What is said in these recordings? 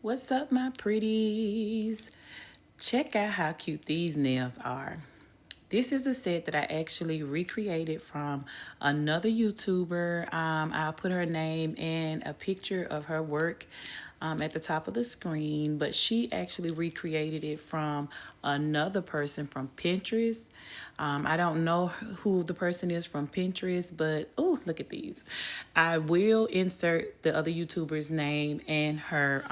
What's up, my pretties? Check out how cute these nails are. This is a set that I actually recreated from another YouTuber. I'll put her name and a picture of her work at the top of the screen, but she actually recreated it from another person from Pinterest. I don't know who the person is from Pinterest, but oh, look at these. I will insert the other YouTuber's name and her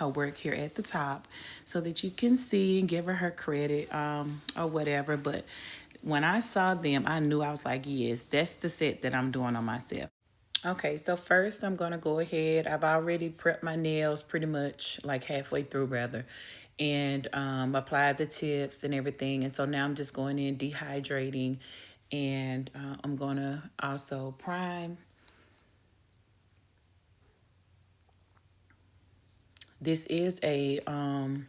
work here at the top so that you can see and give her credit or whatever. But when I saw them, I knew, I was like, yes, that's the set that I'm doing on myself. Okay, so first I'm going to go ahead. I've already prepped my nails pretty much like halfway through rather, and applied the tips and everything. And so now I'm just going in dehydrating, and I'm going to also prime. This is a kind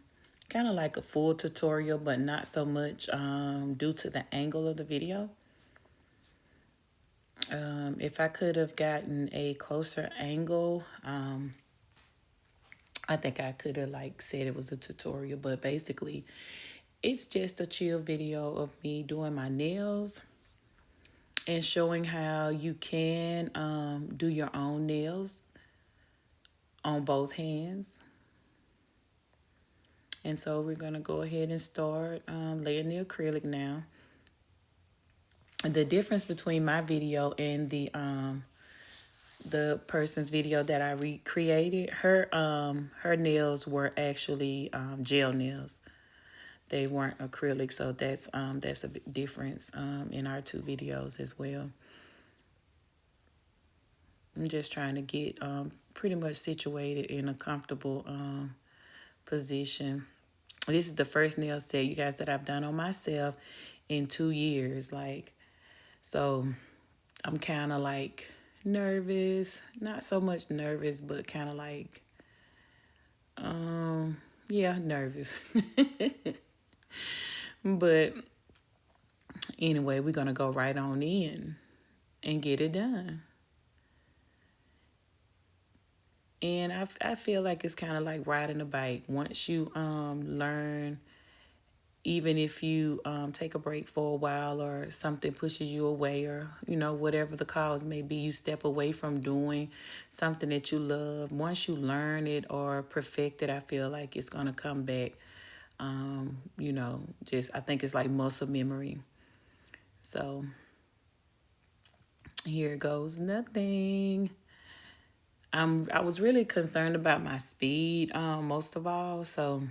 of like a full tutorial, but not so much due to the angle of the video. If I could have gotten a closer angle, I think I could have like said it was a tutorial, but basically it's just a chill video of me doing my nails and showing how you can do your own nails on both hands. And so we're going to go ahead and start laying the acrylic now. The difference between my video and the person's video that I recreated, her nails were actually gel nails. They weren't acrylic, so that's a big difference in our two videos as well. I'm just trying to get pretty much situated in a comfortable position. This is the first nail set, you guys, that I've done on myself in 2 years. Like, so I'm kind of like nervous, not so much nervous, but kind of like, yeah, nervous. But anyway, we're going to go right on in and get it done. And I feel like it's kind of like riding a bike. Once you learn, even if you take a break for a while or something pushes you away, or, you know, whatever the cause may be, you step away from doing something that you love. Once you learn it or perfect it, I feel like it's going to come back. You know, just, I think it's like muscle memory. So here goes nothing. I was really concerned about my speed most of all. So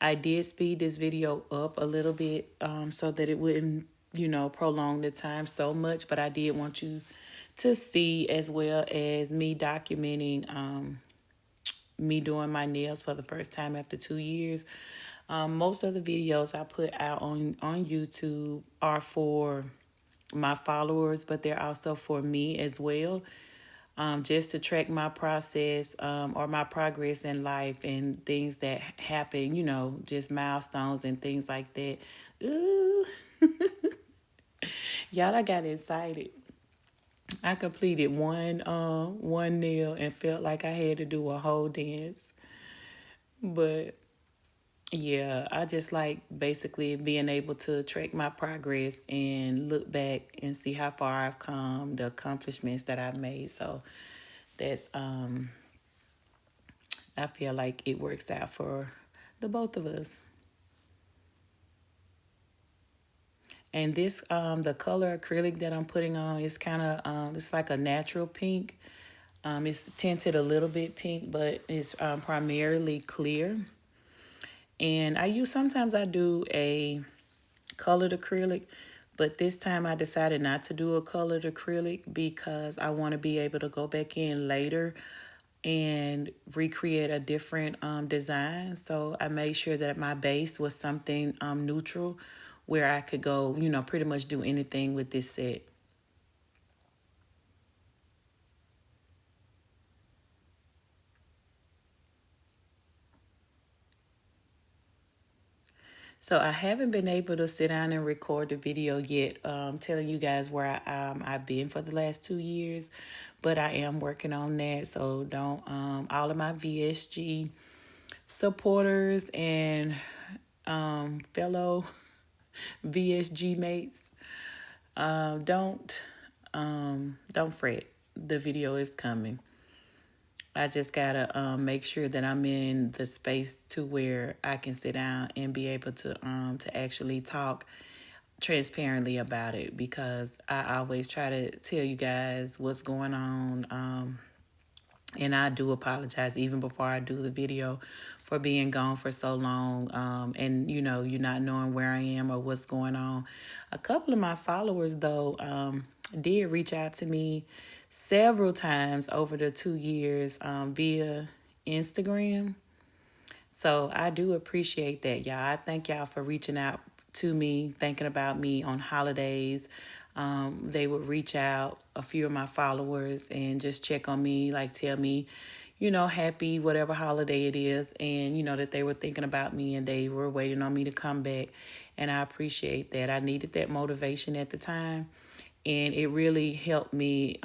I did speed this video up a little bit so that it wouldn't, you know, prolong the time so much. But I did want you to see, as well as me documenting me doing my nails for the first time after 2 years. Most of the videos I put out on YouTube are for my followers, but they're also for me as well. Just to track my process or my progress in life and things that happen, you know, just milestones and things like that. Ooh. Y'all, I got excited. I completed one nail and felt like I had to do a whole dance. But yeah, I just like basically being able to track my progress and look back and see how far I've come, the accomplishments that I've made. So that's I feel like it works out for the both of us. And this the color acrylic that I'm putting on is kind of it's like a natural pink. It's tinted a little bit pink, but it's primarily clear. And sometimes I do a colored acrylic, but this time I decided not to do a colored acrylic because I want to be able to go back in later and recreate a different design. So I made sure that my base was something neutral where I could go, you know, pretty much do anything with this set. So I haven't been able to sit down and record the video yet, telling you guys where I've been for the last 2 years, but I am working on that. So don't all of my VSG supporters and fellow VSG mates, don't fret. The video is coming. I just gotta make sure that I'm in the space to where I can sit down and be able to actually talk transparently about it, because I always try to tell you guys what's going on. And I do apologize even before I do the video for being gone for so long. And you not knowing where I am or what's going on. A couple of my followers though did reach out to me several times over the 2 years via Instagram. So I do appreciate that, y'all. I thank y'all for reaching out to me, thinking about me on holidays. They would reach out, a few of my followers, and just check on me, like tell me, happy whatever holiday it is, and that they were thinking about me and they were waiting on me to come back. And I appreciate that. I needed that motivation at the time, and it really helped me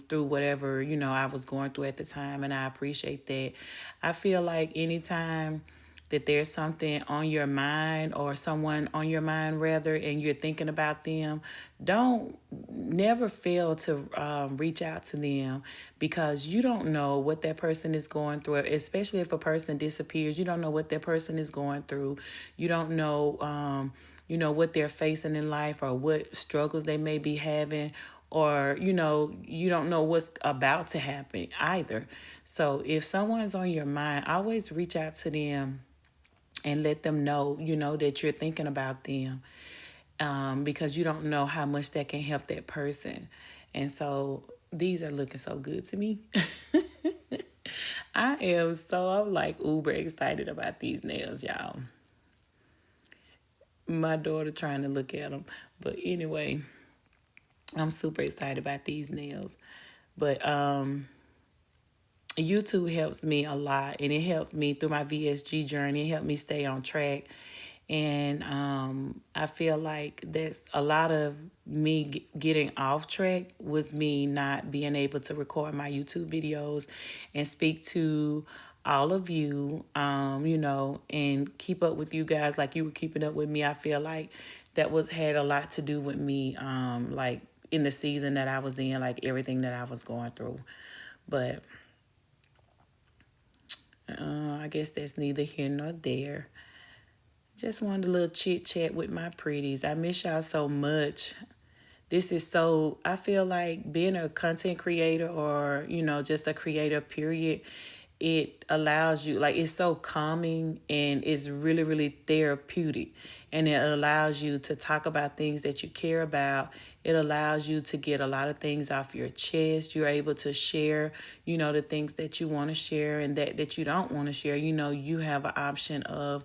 through whatever I was going through at the time, and I appreciate that. I feel like anytime that there's something on your mind, or someone on your mind rather, and you're thinking about them, don't never fail to reach out to them, because you don't know what that person is going through. Especially if a person disappears, you don't know what that person is going through. You don't know what they're facing in life, or what struggles they may be having, or you don't know what's about to happen either. So if someone's on your mind, always reach out to them and let them know that you're thinking about them, because you don't know how much that can help that person. And so these are looking so good to me. I'm like uber excited about these nails, y'all. My daughter trying to look at them. But anyway, I'm super excited about these nails. But YouTube helps me a lot, and it helped me through my VSG journey. It helped me stay on track. And I feel like that's a lot of me getting off track was me not being able to record my YouTube videos and speak to all of you, and keep up with you guys like you were keeping up with me. I feel like that had a lot to do with me, like in the season that I was in, like everything that I was going through. But I guess that's neither here nor there. Just wanted a little chit chat with my pretties. I miss y'all so much. This is so, I feel like being a content creator, or, just a creator, period, it allows you, like, it's so calming, and it's really, really therapeutic. And it allows you to talk about things that you care about. It allows you to get a lot of things off your chest. You're able to share, the things that you want to share, and that you don't want to share. You have an option of,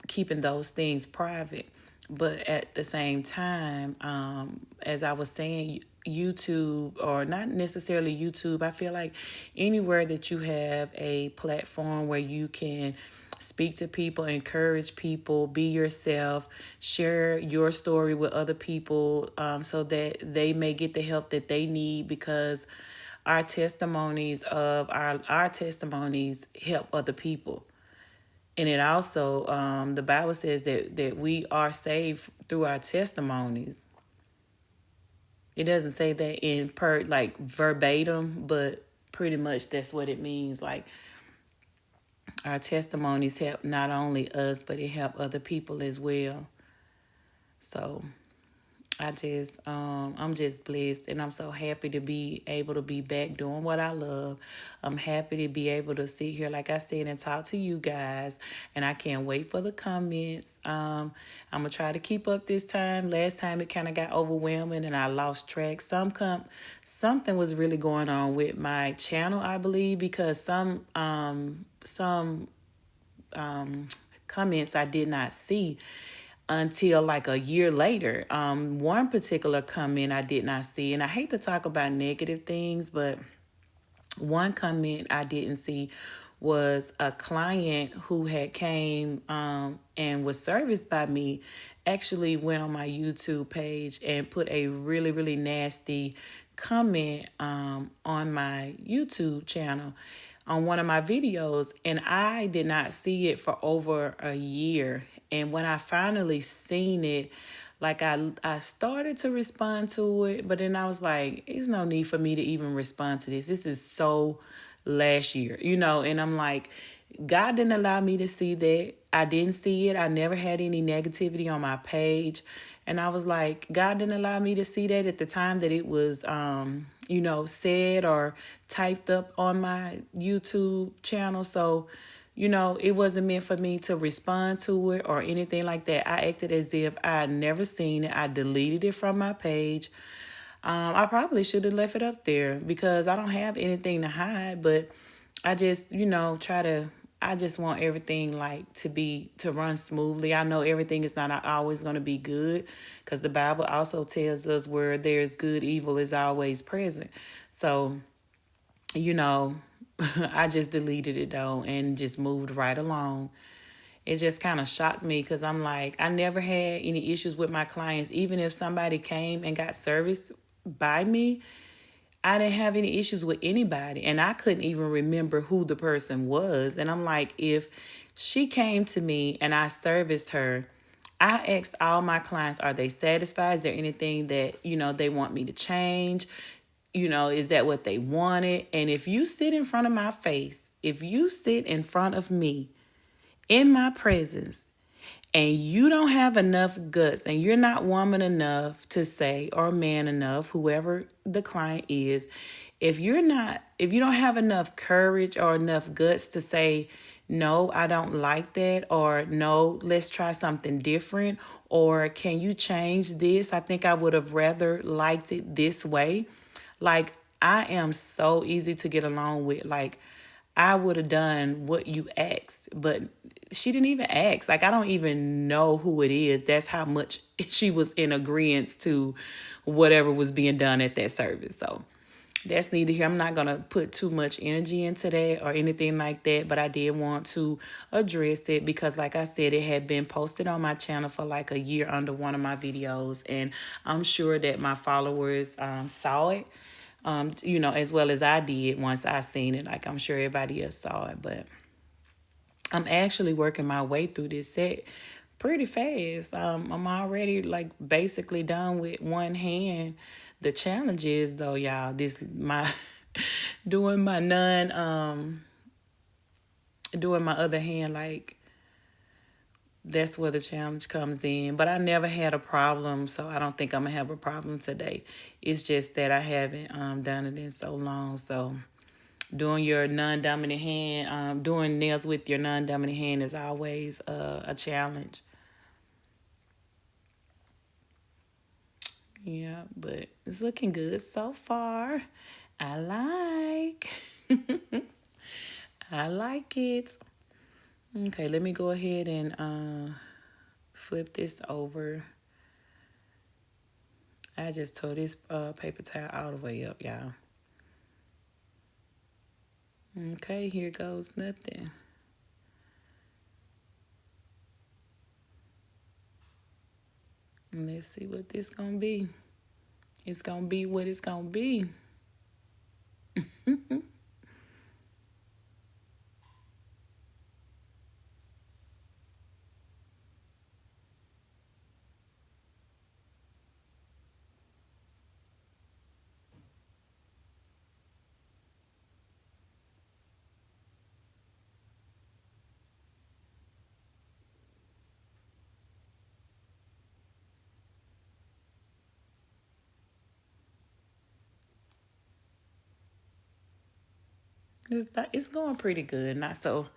keeping those things private. But at the same time, as I was saying, YouTube, or not necessarily YouTube, I feel like anywhere that you have a platform where you can speak to people, encourage people, be yourself, share your story with other people, so that they may get the help that they need, because our testimonies help other people. And it also, the Bible says that we are saved through our testimonies. It doesn't say that in like verbatim, but pretty much that's what it means. Like, our testimonies help not only us, but it help other people as well. So I'm just blessed, and I'm so happy to be able to be back doing what I love. I'm happy to be able to sit here, like I said, and talk to you guys, and I can't wait for the comments. I'm gonna try to keep up this time. Last time it kind of got overwhelming, and I lost track. Something was really going on with my channel, I believe, because some comments I did not see until like a year later. One particular comment I did not see, and I hate to talk about negative things, but one comment I didn't see was a client who had came and was serviced by me actually went on my YouTube page and put a really, really nasty comment on my YouTube channel on one of my videos, and I did not see it for over a year. And when I finally seen it, like I started to respond to it, but then I was like, there's no need for me to even respond to this. This is so last year, and I'm like, God didn't allow me to see that. I didn't see it. I never had any negativity on my page. And I was like, God didn't allow me to see that at the time that it was, said or typed up on my YouTube channel. So, it wasn't meant for me to respond to it or anything like that. I acted as if I had never seen it. I deleted it from my page. I probably should have left it up there because I don't have anything to hide, but I just, I just want everything like to run smoothly. I know everything is not always going to be good because the Bible also tells us where there's good, evil is always present. So, you know, I just deleted it though and just moved right along. It just kind of shocked me because I'm like, I never had any issues with my clients. Even if somebody came and got serviced by me, I didn't have any issues with anybody. And I couldn't even remember who the person was. And I'm like, if she came to me and I serviced her, I asked all my clients, are they satisfied? Is there anything that, they want me to change? Is that what they wanted? And if you sit in front of my face, if you sit in front of me in my presence and you don't have enough guts and you're not woman enough to say, or man enough, whoever the client is, if you don't have enough courage or enough guts to say, no, I don't like that, or no, let's try something different, or can you change this? I think I would have rather liked it this way. Like, I am so easy to get along with. Like, I would have done what you asked, but she didn't even ask. Like, I don't even know who it is. That's how much she was in agreement to whatever was being done at that service. So that's neither here. I'm not going to put too much energy into that or anything like that, but I did want to address it because, like I said, it had been posted on my channel for like a year under one of my videos, and I'm sure that my followers saw it, as well as I did once I seen it. Like, I'm sure everybody else saw it, but I'm actually working my way through this set pretty fast. I'm already like basically done with one hand. The challenge is though, y'all, this my doing my doing my other hand, like that's where the challenge comes in. But I never had a problem, so I don't think I'm gonna have a problem today. It's just that I haven't done it in so long. So doing your non-dominant hand, doing nails with your non-dominant hand is always a challenge. Yeah, but it's looking good so far. I like. I like it. Okay, let me go ahead and flip this over. I just tore this paper towel all the way up, y'all. Okay, here goes nothing. Let's see what this gonna be. It's gonna be what it's gonna be. It's going pretty good. Not so.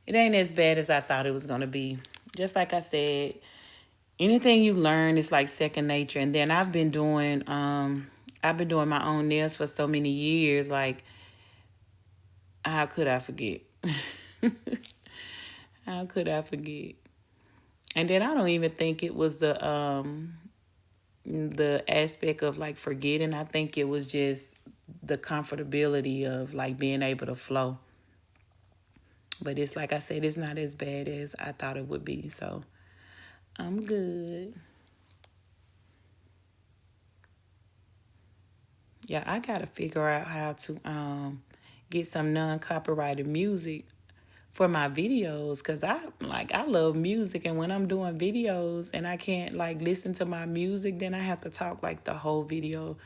It ain't as bad as I thought it was gonna be. Just like I said, anything you learn is like second nature. And then I've been doing my own nails for so many years. Like, how could I forget? How could I forget? And then I don't even think it was the aspect of like forgetting. I think it was just the comfortability of like being able to flow. But it's like I said, it's not as bad as I thought it would be. So I'm good. Yeah, I gotta figure out how to get some non-copyrighted music for my videos, because I love music, and when I'm doing videos and I can't like listen to my music, then I have to talk like the whole video,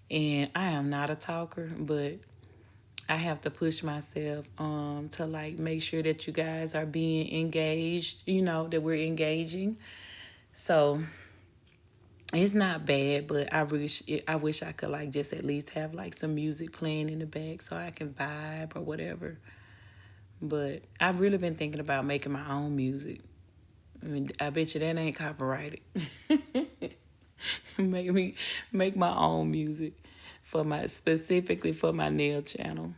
and I am not a talker, but I have to push myself to like make sure that you guys are being engaged, that we're engaging. So it's not bad, but I wish I could like just at least have like some music playing in the back so I can vibe or whatever. But I've really been thinking about making my own music. I mean, I bet you that ain't copyrighted. make me make my own music for my specifically for my nail channel.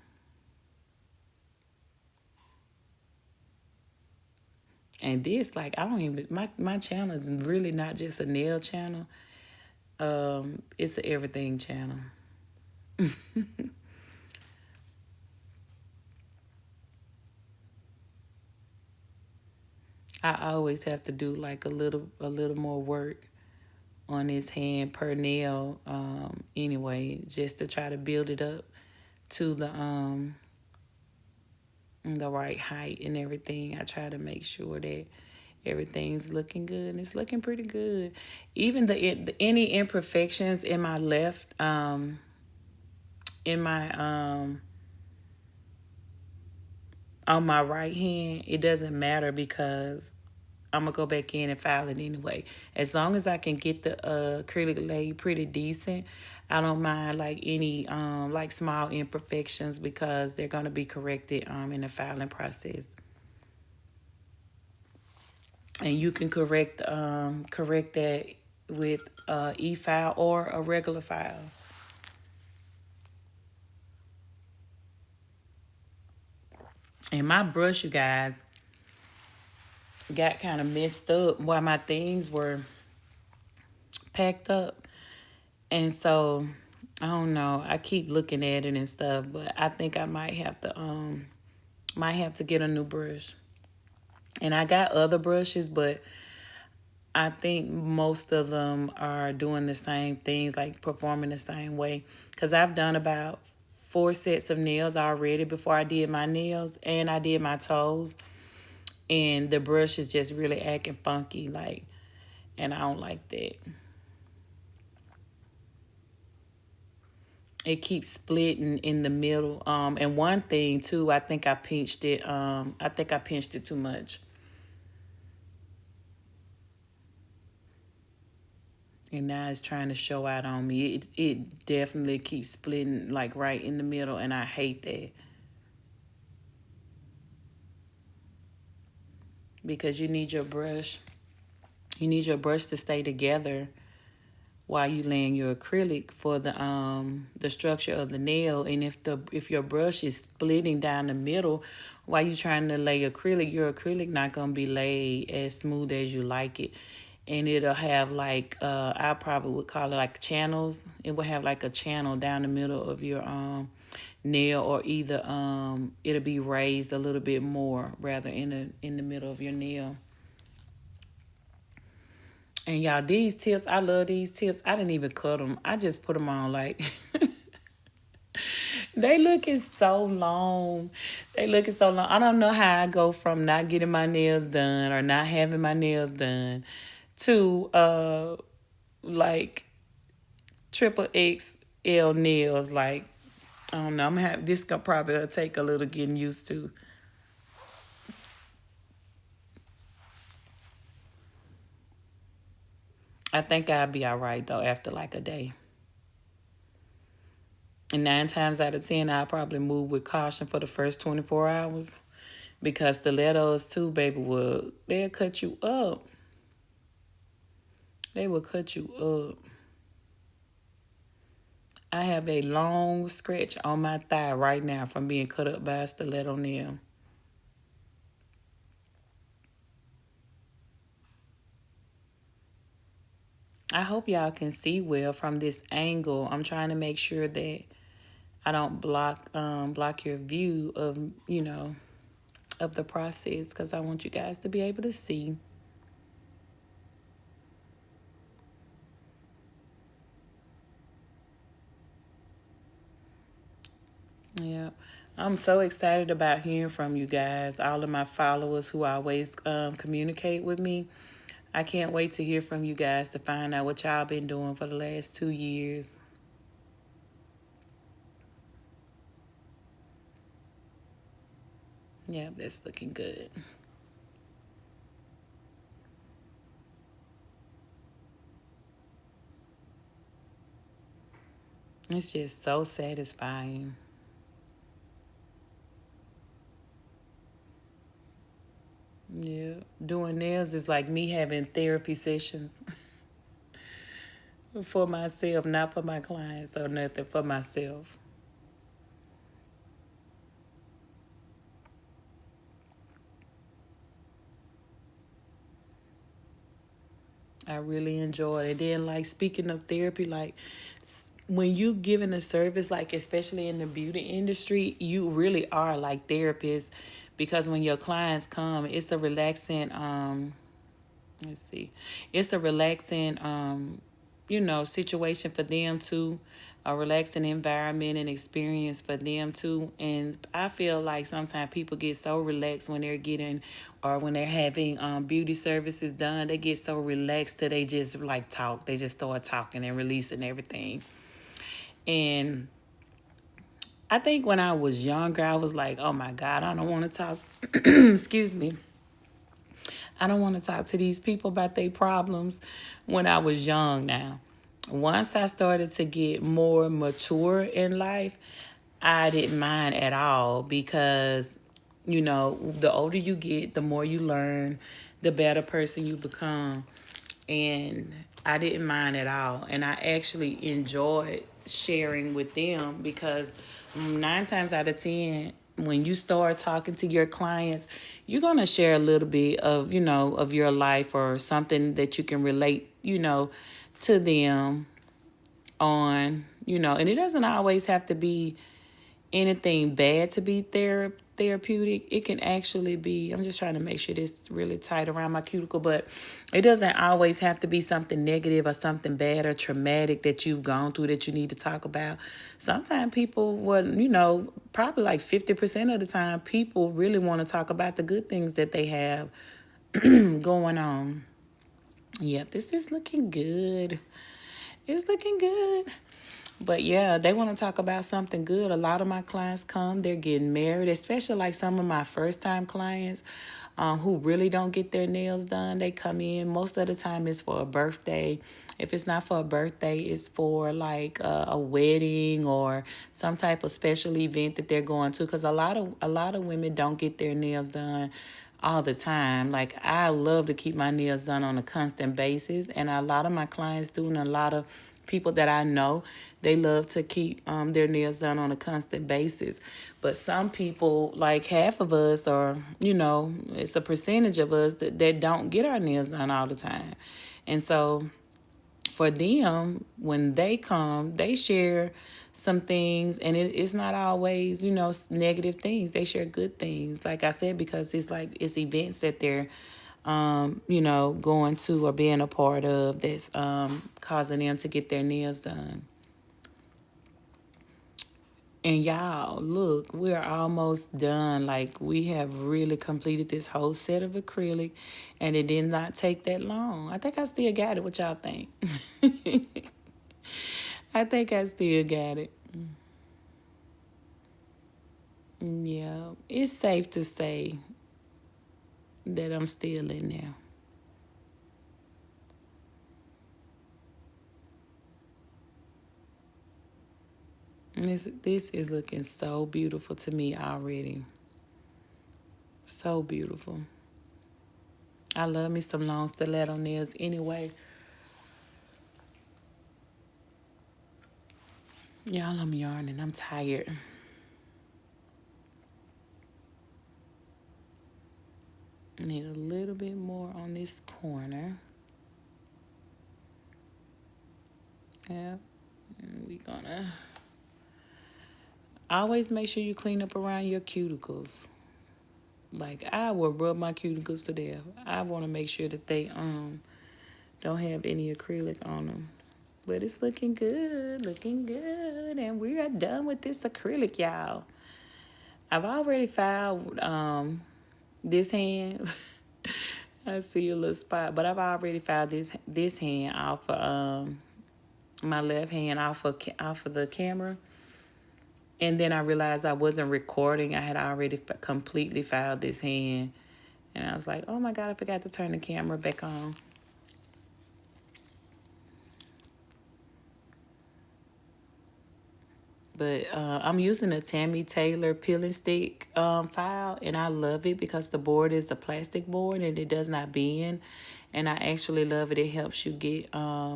And this, like, I don't even my channel is really not just a nail channel. It's an everything channel. I always have to do like a little more work on his hand per nail, anyway, just to try to build it up to the right height and everything. I try to make sure that everything's looking good, and it's looking pretty good. Even any imperfections in my left, in my on my right hand, it doesn't matter because I'm gonna go back in and file it anyway. As long as I can get the acrylic laid pretty decent, I don't mind like any like small imperfections because they're gonna be corrected in the filing process. And you can correct that with e-file or a regular file. And my brush, you guys, got kind of messed up while my things were packed up. And so I don't know. I keep looking at it and stuff, but I think I might have to get a new brush. And I got other brushes, but I think most of them are doing the same things, like performing the same way. Cause I've done about 4 sets of nails already before I did my nails, and I did my toes, and the brush is just really acting funky, like, and I don't like that. It keeps splitting in the middle. And one thing too, I think I pinched it. I think I pinched it too much, and now it's trying to show out on me. It definitely keeps splitting like right in the middle, and I hate that because you need your brush to stay together while you laying your acrylic for the structure of the nail. And if your brush is splitting down the middle while you trying to lay acrylic, your acrylic not gonna be laid as smooth as you like it. And it'll have like I probably would call it like channels. It will have like a channel down the middle of your nail, or either it'll be raised a little bit more rather in the middle of your nail. And y'all, these tips, I love these tips. I didn't even cut them. I just put them on like they looking so long. They looking so long. I don't know how I go from not getting my nails done or not having my nails done to like triple XL nails. Like, I don't know. This gonna probably take a little getting used to. I think I'll be all right though after like a day. And 9 times out of 10, I'll probably move with caution for the first 24 hours. Because stilettos too, baby, they'll cut you up. They will cut you up. I have a long scratch on my thigh right now from being cut up by a stiletto nail. I hope y'all can see well from this angle. I'm trying to make sure that I don't block your view of of the process because I want you guys to be able to see. Yeah. I'm so excited about hearing from you guys, all of my followers who always communicate with me. I can't wait to hear from you guys to find out what y'all been doing for the last 2 years. Yeah, that's looking good. It's just so satisfying. Yeah, doing nails is like me having therapy sessions for myself, not for my clients or nothing, for myself. I really enjoy it. And then, like, speaking of therapy, like, when you giving a service, like, especially in the beauty industry, you really are like therapists because when your clients come, it's a relaxing, let's see, it's a relaxing situation for them too, a relaxing environment and experience for them too. And I feel like sometimes people get so relaxed when they're getting or when they're having beauty services done. They get so relaxed till they just like talk, they just start talking and releasing everything. And I think when I was younger, I was like, oh my God, I don't want to talk. Excuse me. I don't want to talk to these people about their problems when I was young now. Once I started to get more mature in life, I didn't mind at all because, the older you get, the more you learn, the better person you become. And I didn't mind at all. And I actually enjoyed sharing with them because 9 times out of 10, when you start talking to your clients, you're going to share a little bit of, of your life or something that you can relate, to them on, and it doesn't always have to be anything bad to be therapeutic. It can actually be, I'm just trying to make sure this really tight around my cuticle, but it doesn't always have to be something negative or something bad or traumatic that you've gone through that you need to talk about. Sometimes people would, probably like 50% of the time, people really want to talk about the good things that they have going on. Yep, this is looking good. It's looking good. But yeah, they want to talk about something good. A lot of my clients come, they're getting married, especially like some of my first time clients who really don't get their nails done. They come in. Most of the time it's for a birthday. If it's not for a birthday, it's for like a wedding or some type of special event that they're going to. Because a lot of women don't get their nails done all the time. Like I love to keep my nails done on a constant basis, and a lot of my clients do, and a lot of people that I know, they love to keep their nails done on a constant basis. But some people, like half of us, or it's a percentage of us that don't get our nails done all the time. And so for them, when they come, they share some things, and it's not always, negative things. They share good things, like I said, because it's like it's events that they're going to or being a part of that's causing them to get their nails done. And y'all, look, we're almost done. Like, we have really completed this whole set of acrylic, and it did not take that long. I think I still got it. What y'all think? I think I still got it. Yeah, it's safe to say that I'm still in there. This is looking so beautiful to me already. So beautiful. I love me some long stiletto nails anyway. Y'all, I'm yarning. I'm tired. Need a little bit more on this corner. Yeah. And we gonna always make sure you clean up around your cuticles. Like I will rub my cuticles to death. I want to make sure that they don't have any acrylic on them. But it's looking good, and we are done with this acrylic, y'all. I've already filed this hand. I see a little spot, but I've already filed this hand off of my left hand off of the camera. And then I realized I wasn't recording. I had already completely filed this hand. And I was like, oh my God, I forgot to turn the camera back on. But I'm using a Tammy Taylor peeling stick file, and I love it because the board is a plastic board and it does not bend. And I actually love it. It helps you get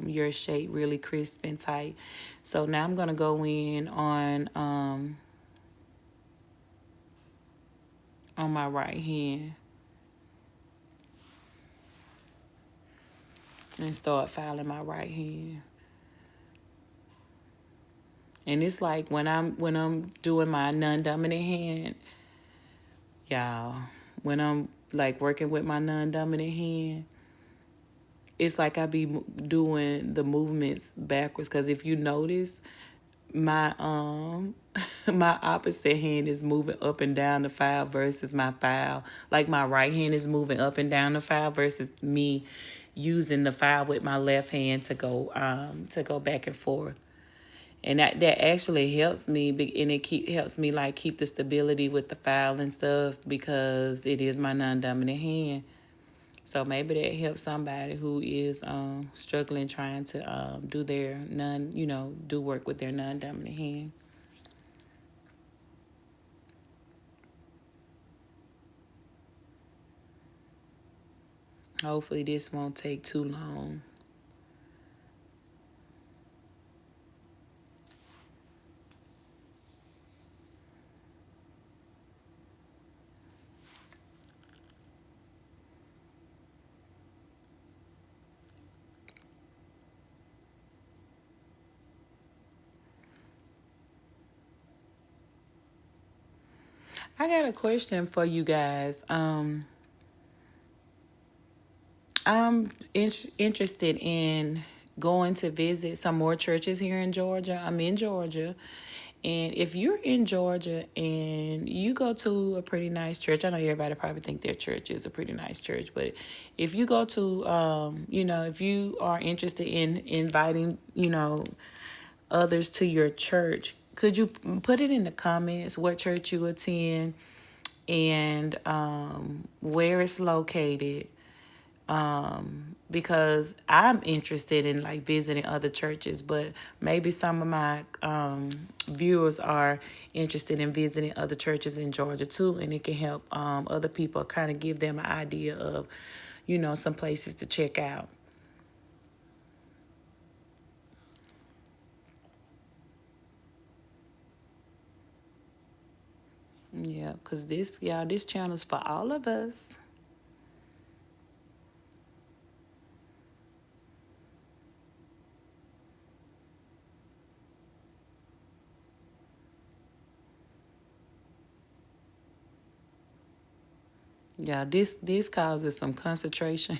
your shape really crisp and tight. So now I'm going to go in on my right hand and start filing my right hand. And it's like when I'm doing my non-dominant hand, y'all, when I'm like working with my non-dominant hand, it's like I be doing the movements backwards. Cause if you notice, my my opposite hand is moving up and down the file versus my file. Like my right hand is moving up and down the file versus me using the file with my left hand to go back and forth. And that actually helps me, and it helps me like keep the stability with the file and stuff because it is my non-dominant hand. So maybe that helps somebody who is struggling trying to do work with their non-dominant hand. Hopefully this won't take too long. I got a question for you guys. I'm interested in going to visit some more churches here in Georgia. I'm in Georgia. And if you're in Georgia and you go to a pretty nice church, I know everybody probably think their church is a pretty nice church, but if you go to, if you are interested in inviting, others to your church, could you put it in the comments what church you attend and where it's located? Because I'm interested in like visiting other churches, but maybe some of my viewers are interested in visiting other churches in Georgia too, and it can help other people kind of give them an idea of, some places to check out. Yeah, because this channel is for all of us. Yeah, this causes some concentration.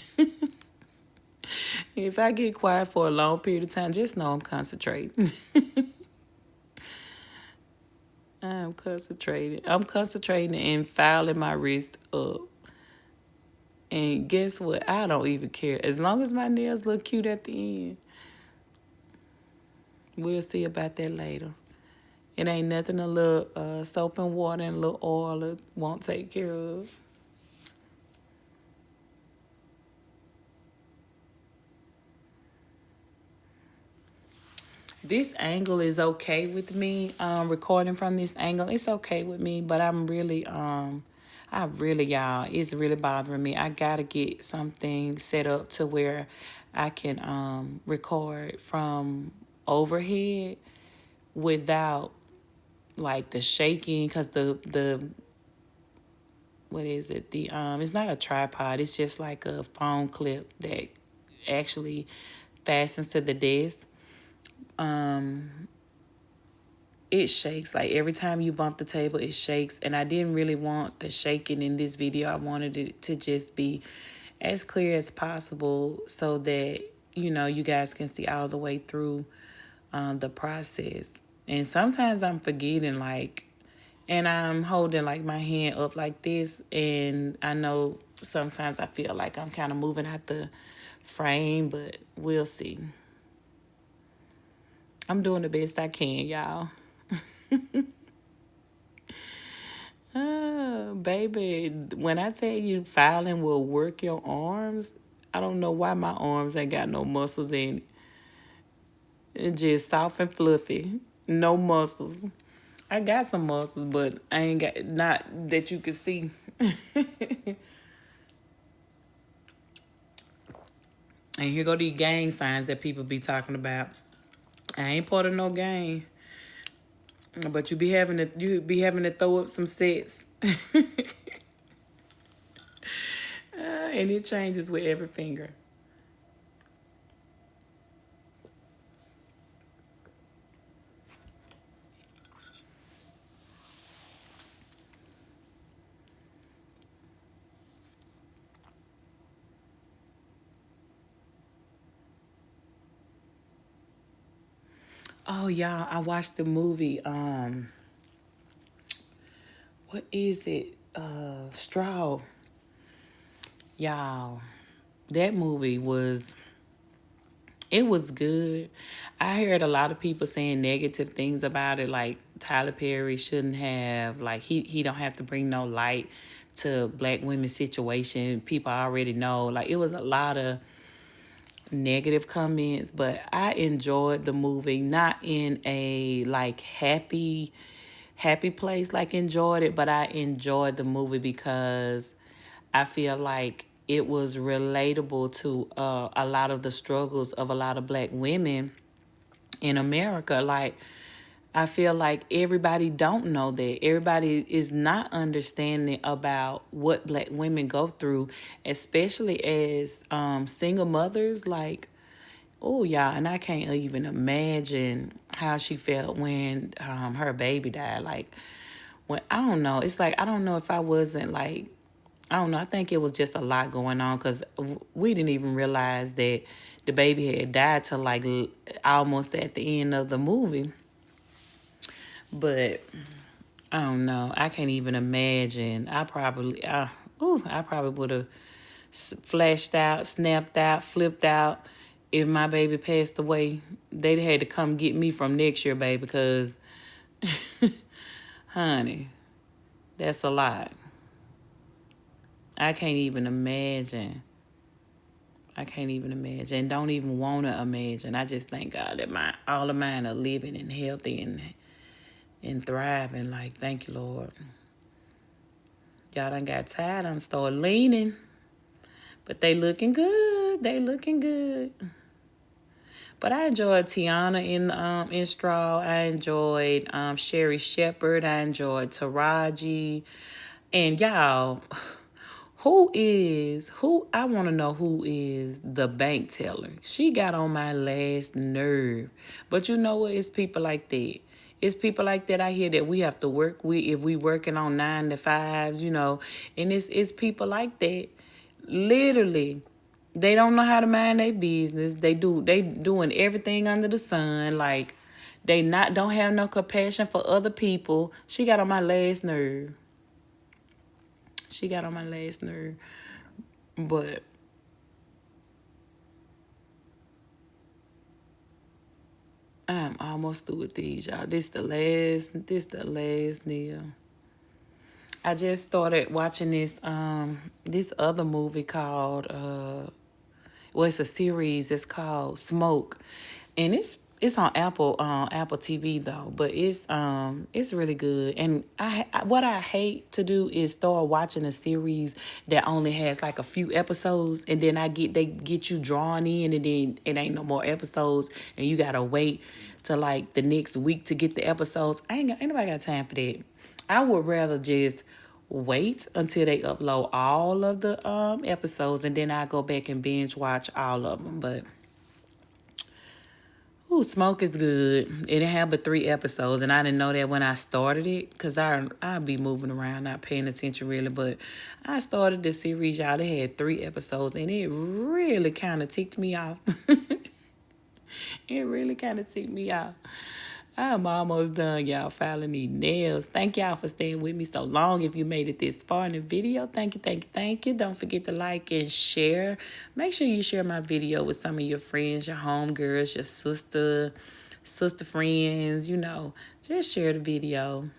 If I get quiet for a long period of time, just know I'm concentrating. I'm concentrating. I'm concentrating and filing my wrist up. And guess what? I don't even care. As long as my nails look cute at the end, we'll see about that later. It ain't nothing a little soap and water and a little oil won't take care of. This angle is okay with me. Recording from this angle, it's okay with me. But y'all, it's really bothering me. I gotta get something set up to where I can record from overhead without like the shaking, because the what is it? The it's not a tripod. It's just like a phone clip that actually fastens to the desk. Um, it shakes. Like every time you bump the table, it shakes. And I didn't really want the shaking in this video. I wanted it to just be as clear as possible so that, you guys can see all the way through the process. And sometimes I'm forgetting, like, and I'm holding like my hand up like this. And I know sometimes I feel like I'm kind of moving out the frame, but we'll see. I'm doing the best I can, y'all. Oh, baby, when I tell you filing will work your arms, I don't know why my arms ain't got no muscles in it. It's just soft and fluffy. No muscles. I got some muscles, but I ain't got, not that you can see. And here go these gang signs that people be talking about. I ain't part of no gang. But you be having to throw up some sets. And it changes with every finger. Oh, y'all, I watched the movie, what is it? Straw. Y'all, that movie it was good. I heard a lot of people saying negative things about it, like Tyler Perry shouldn't have, like he don't have to bring no light to black women's situation. People already know. Like it was a lot of negative comments, but I enjoyed the movie, not in a like happy place like enjoyed it, but I enjoyed the movie because I feel like it was relatable to a lot of the struggles of a lot of black women in America. Like I feel like everybody don't know that. Everybody is not understanding about what black women go through, especially as single mothers. Like, oh, y'all, and I can't even imagine how she felt when her baby died. Like, when I don't know, it's like I don't know if I wasn't like I don't know. I think it was just a lot going on because we didn't even realize that the baby had died till like almost at the end of the movie. But I don't know. I can't even imagine. I probably would have flashed out, snapped out, flipped out. If my baby passed away, they'd had to come get me from next year, baby, because, honey, that's a lot. I can't even imagine. I can't even imagine. Don't even want to imagine. I just thank God that all of mine are living and healthy and thriving. Like, thank you, Lord. Y'all done got tired and started leaning. But they looking good. They looking good. But I enjoyed Tiana in Straw. I enjoyed Sherry Shepherd. I enjoyed Taraji. And y'all, I want to know who is the bank teller. She got on my last nerve. But you know what? It's people like that. It's people like that I hear that we have to work with if we working on 9 to 5s, And it's people like that. Literally, they don't know how to mind their business. They doing everything under the sun. Like they not don't have no compassion for other people. She got on my last nerve. She got on my last nerve. But I'm almost through with these, y'all. This the last nail. I just started watching this other movie called it's a series. It's called Smoke. And it's on Apple TV though, but it's really good. And what I hate to do is start watching a series that only has like a few episodes, and then they get you drawn in, and then it ain't no more episodes, and you gotta wait till like the next week to get the episodes. Ain't nobody got time for that. I would rather just wait until they upload all of the episodes, and then I go back and binge watch all of them. But Ooh, Smoke is good. It didn't have but 3 episodes, and I didn't know that when I started it, because I'd be moving around, not paying attention really. But I started the series, y'all. It had 3 episodes, and it really kind of ticked me off. It really kind of ticked me off. I'm almost done, y'all, filing these nails. Thank y'all for staying with me so long. If you made it this far in the video, thank you, thank you, thank you. Don't forget to like and share. Make sure you share my video with some of your friends, your homegirls, your sister friends, Just share the video.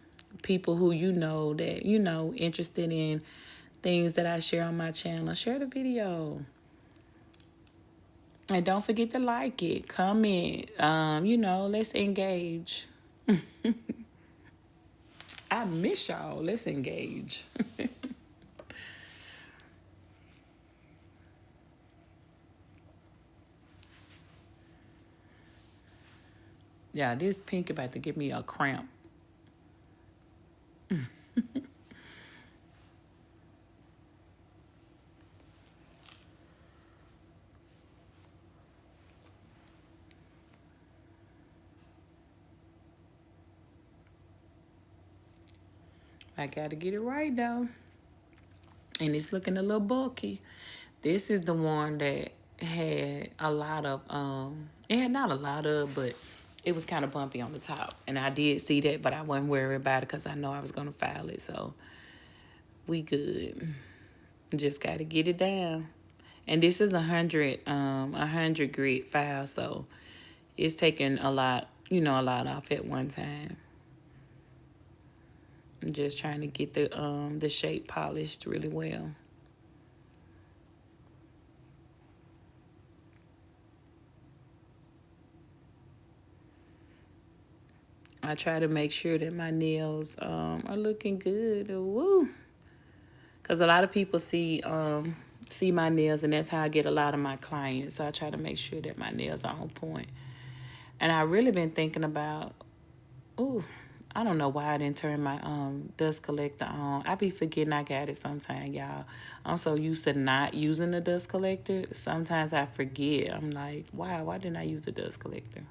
People who that, interested in things that I share on my channel. Share the video. And don't forget to like it, comment, let's engage. I miss y'all. Let's engage. Yeah, this pink about to give me a cramp. I gotta get it right though. And it's looking a little bulky. This is the one that had a lot of it had not a lot of, but it was kind of bumpy on the top. And I did see that, but I wasn't worried about it because I know I was gonna file it. So we good. Just gotta get it down. And this is 100 grit file, so it's taking a lot, a lot off at one time. I'm just trying to get the shape polished really well. I try to make sure that my nails are looking good. Woo! Because a lot of people see my nails, and that's how I get a lot of my clients. So I try to make sure that my nails are on point. And I really been thinking about, ooh, I don't know why I didn't turn my dust collector on. I be forgetting I got it sometimes, y'all. I'm so used to not using the dust collector. Sometimes I forget. I'm like, wow, why didn't I use the dust collector?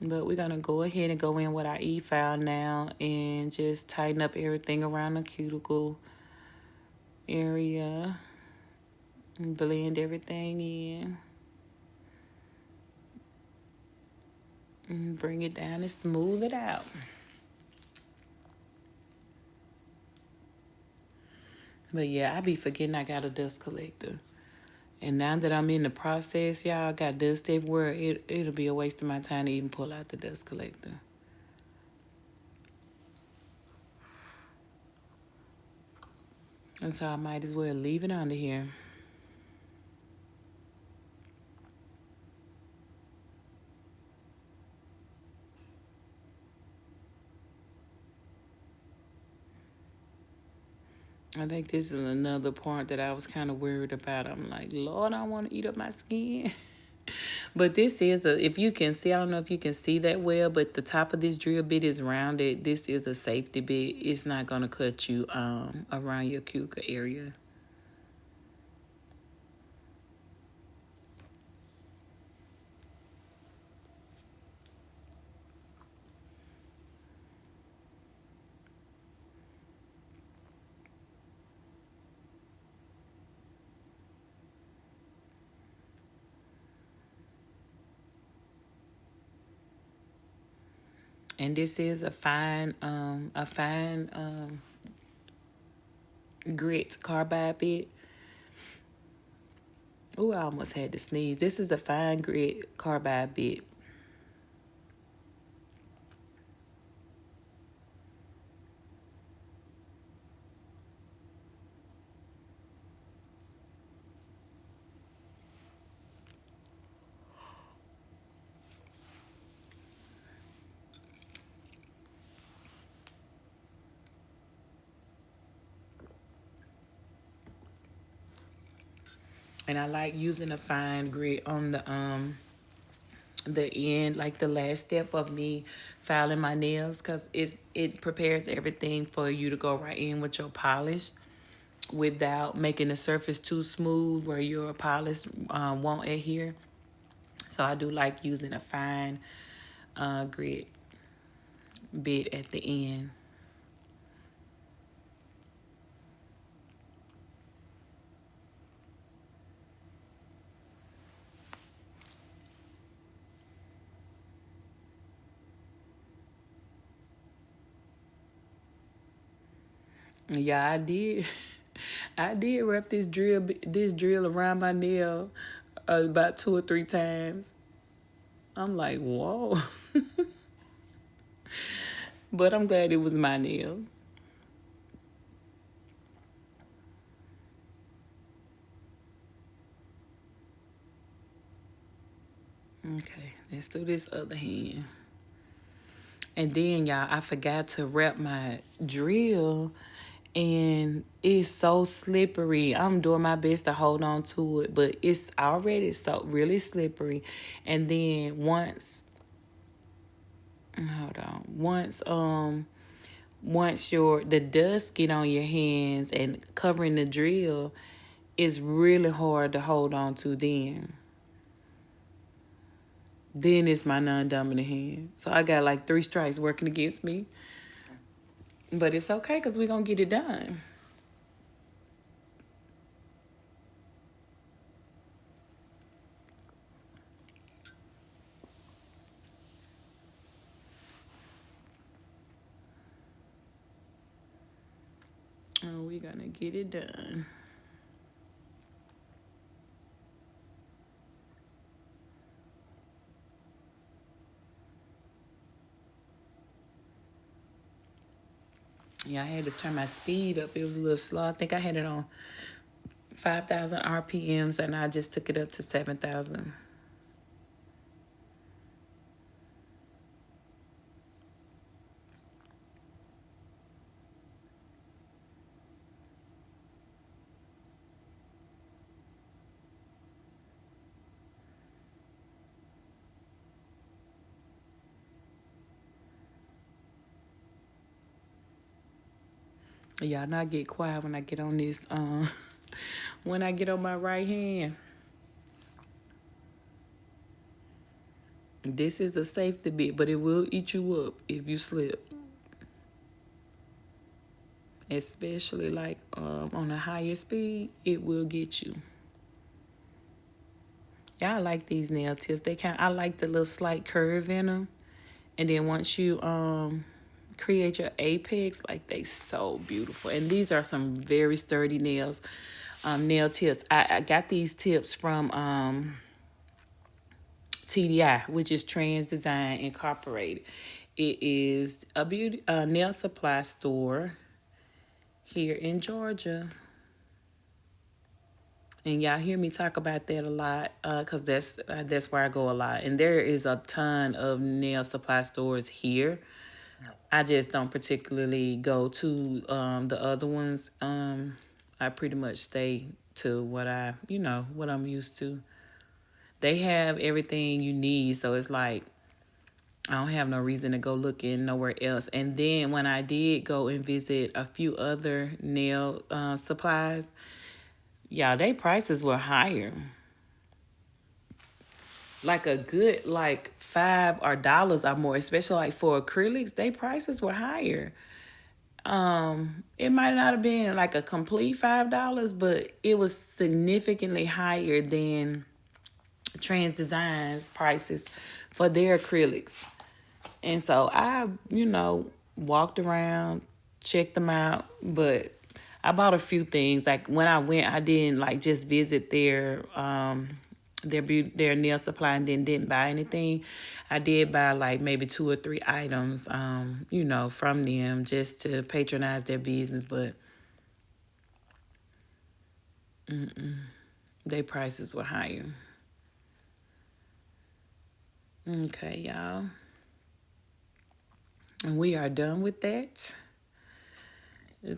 But we're going to go ahead and go in with our E-file now and just tighten up everything around the cuticle area and blend everything in. And bring it down and smooth it out. But yeah, I be forgetting I got a dust collector. And now that I'm in the process, y'all, I got dust everywhere. It'll be a waste of my time to even pull out the dust collector. And so I might as well leave it under here. I think this is another part that I was kind of worried about. I'm like, Lord, I want to eat up my skin. But this is if you can see, I don't know if you can see that well, but the top of this drill bit is rounded. This is a safety bit. It's not going to cut you around your cuticle area. And this is a fine grit carbide bit. Ooh, I almost had to sneeze. This is a fine grit carbide bit. And I like using a fine grit on the end, like the last step of me filing my nails, because it prepares everything for you to go right in with your polish without making the surface too smooth where your polish won't adhere. So I do like using a fine grit bit at the end. Yeah, I did. I did wrap this drill around my nail about 2 or 3 times. I'm like, whoa. But I'm glad it was my nail. Okay, let's do this other hand. And then, y'all, I forgot to wrap my drill, and it's so slippery. I'm doing my best to hold on to it, but it's already so really slippery. And then hold on, once the dust get on your hands and covering the drill, it's really hard to hold on to then it's my non-dominant hand. So I got like 3 strikes working against me. But it's okay because we're going to get it done. Oh, we're going to get it done. Yeah, I had to turn my speed up. It was a little slow. I think I had it on 5,000 RPMs and I just took it up to 7,000. Y'all not get quiet when I get on this, when I get on my right hand. This is a safety bit, but it will eat you up if you slip. Especially like on a higher speed, it will get you. Yeah, I like these nail tips. I like the little slight curve in them. And then once you create your apex, like they so beautiful. And these are some very sturdy nail tips. I got these tips from TDI, which is Trans Design Incorporated. It is a nail supply store here in Georgia. And y'all hear me talk about that a lot because that's where I go a lot. And there is a ton of nail supply stores here. I just don't particularly go to the other ones. I pretty much stay to what I'm used to. They have everything you need, so it's like I don't have no reason to go looking nowhere else. And then when I did go and visit a few other nail supplies, yeah, they prices were higher. Like a good like $5 or more, especially like for acrylics, they prices were higher. It might not have been like a complete $5, but it was significantly higher than Trans Designs prices for their acrylics. And so I, walked around, checked them out, but I bought a few things. Like when I went, I didn't like just visit their nail supply and then didn't buy anything. I did buy like maybe 2 or 3 items, from them just to patronize their business, but their prices were higher. Okay, y'all. And we are done with that.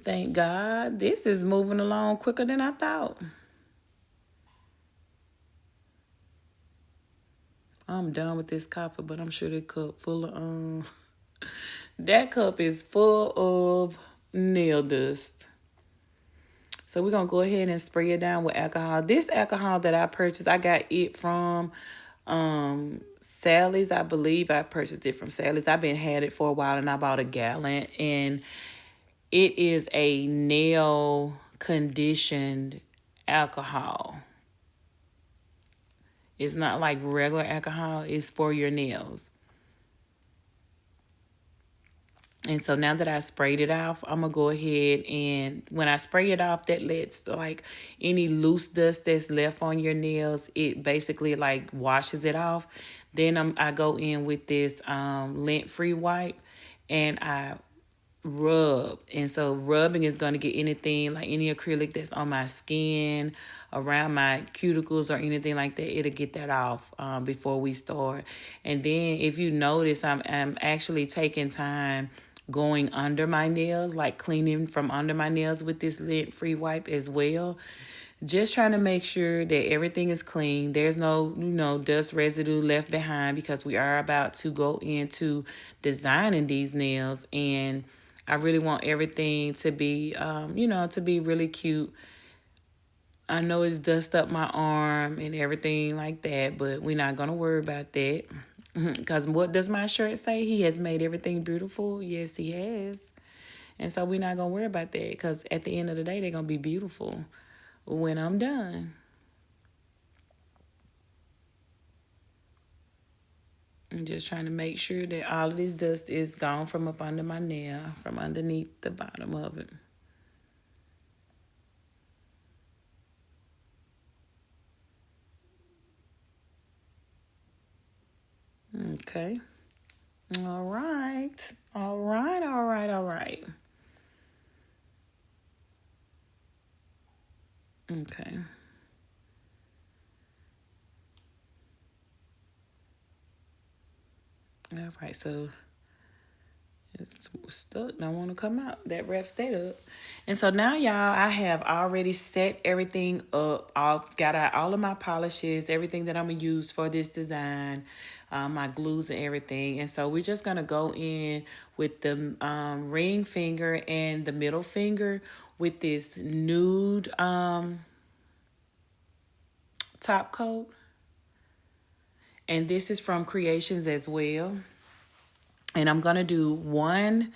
Thank God. This is moving along quicker than I thought. I'm done with this coffee, but I'm sure that cup full of that cup is full of nail dust. So we're gonna go ahead and spray it down with alcohol. This alcohol that I purchased, I got it from Sally's, I believe I purchased it from Sally's. I've been had it for a while and I bought a gallon, and it is a nail conditioned alcohol. It's not like regular alcohol, it's for your nails. And so now that I sprayed it off, I'm gonna go ahead, and when I spray it off, that lets like any loose dust that's left on your nails, it basically like washes it off. Then I go in with this lint free wipe, and I rub. And so rubbing is going to get anything like any acrylic that's on my skin, around my cuticles or anything like that. It'll get that off before we start. And then if you notice, I'm actually taking time going under my nails, like cleaning from under my nails with this lint free wipe as well, just trying to make sure that everything is clean. There's no, dust residue left behind, because we are about to go into designing these nails, and I really want everything to be, to be really cute. I know it's dust up my arm and everything like that, but we're not going to worry about that. Because what does my shirt say? He has made everything beautiful. Yes, he has. And so we're not going to worry about that, because at the end of the day, they're going to be beautiful when I'm done. I'm just trying to make sure that all of this dust is gone from up under my nail, from underneath the bottom of it. Okay. All right. All right. All right. All right. Okay. All right. So it's stuck. Don't want to come out. That wraps that up. And so now, y'all, I have already set everything up. I've got out all of my polishes, everything that I'm going to use for this design, my glues and everything. And so we're just going to go in with the ring finger and the middle finger with this nude top coat. And this is from Creations as well. And I'm gonna do one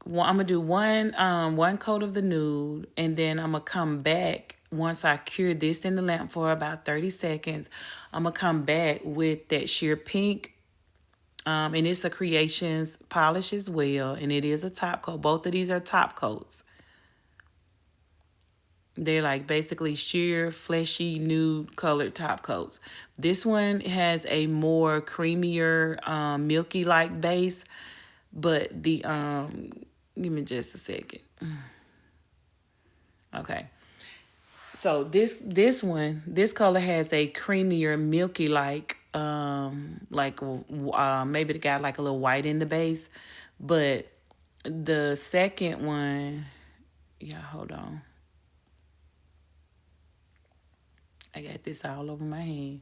coat of the nude, and then I'm gonna come back once I cure this in the lamp for about 30 seconds. I'm gonna come back with that sheer pink, and it's a Creations polish as well, and it is a top coat. Both of these are top coats. They're like basically sheer, fleshy, nude colored top coats. This one has a more creamier, milky like base, but the give me just a second. Okay. So this color has a creamier, milky maybe it got like a little white in the base, but the second one, yeah, hold on. I got this all over my hand.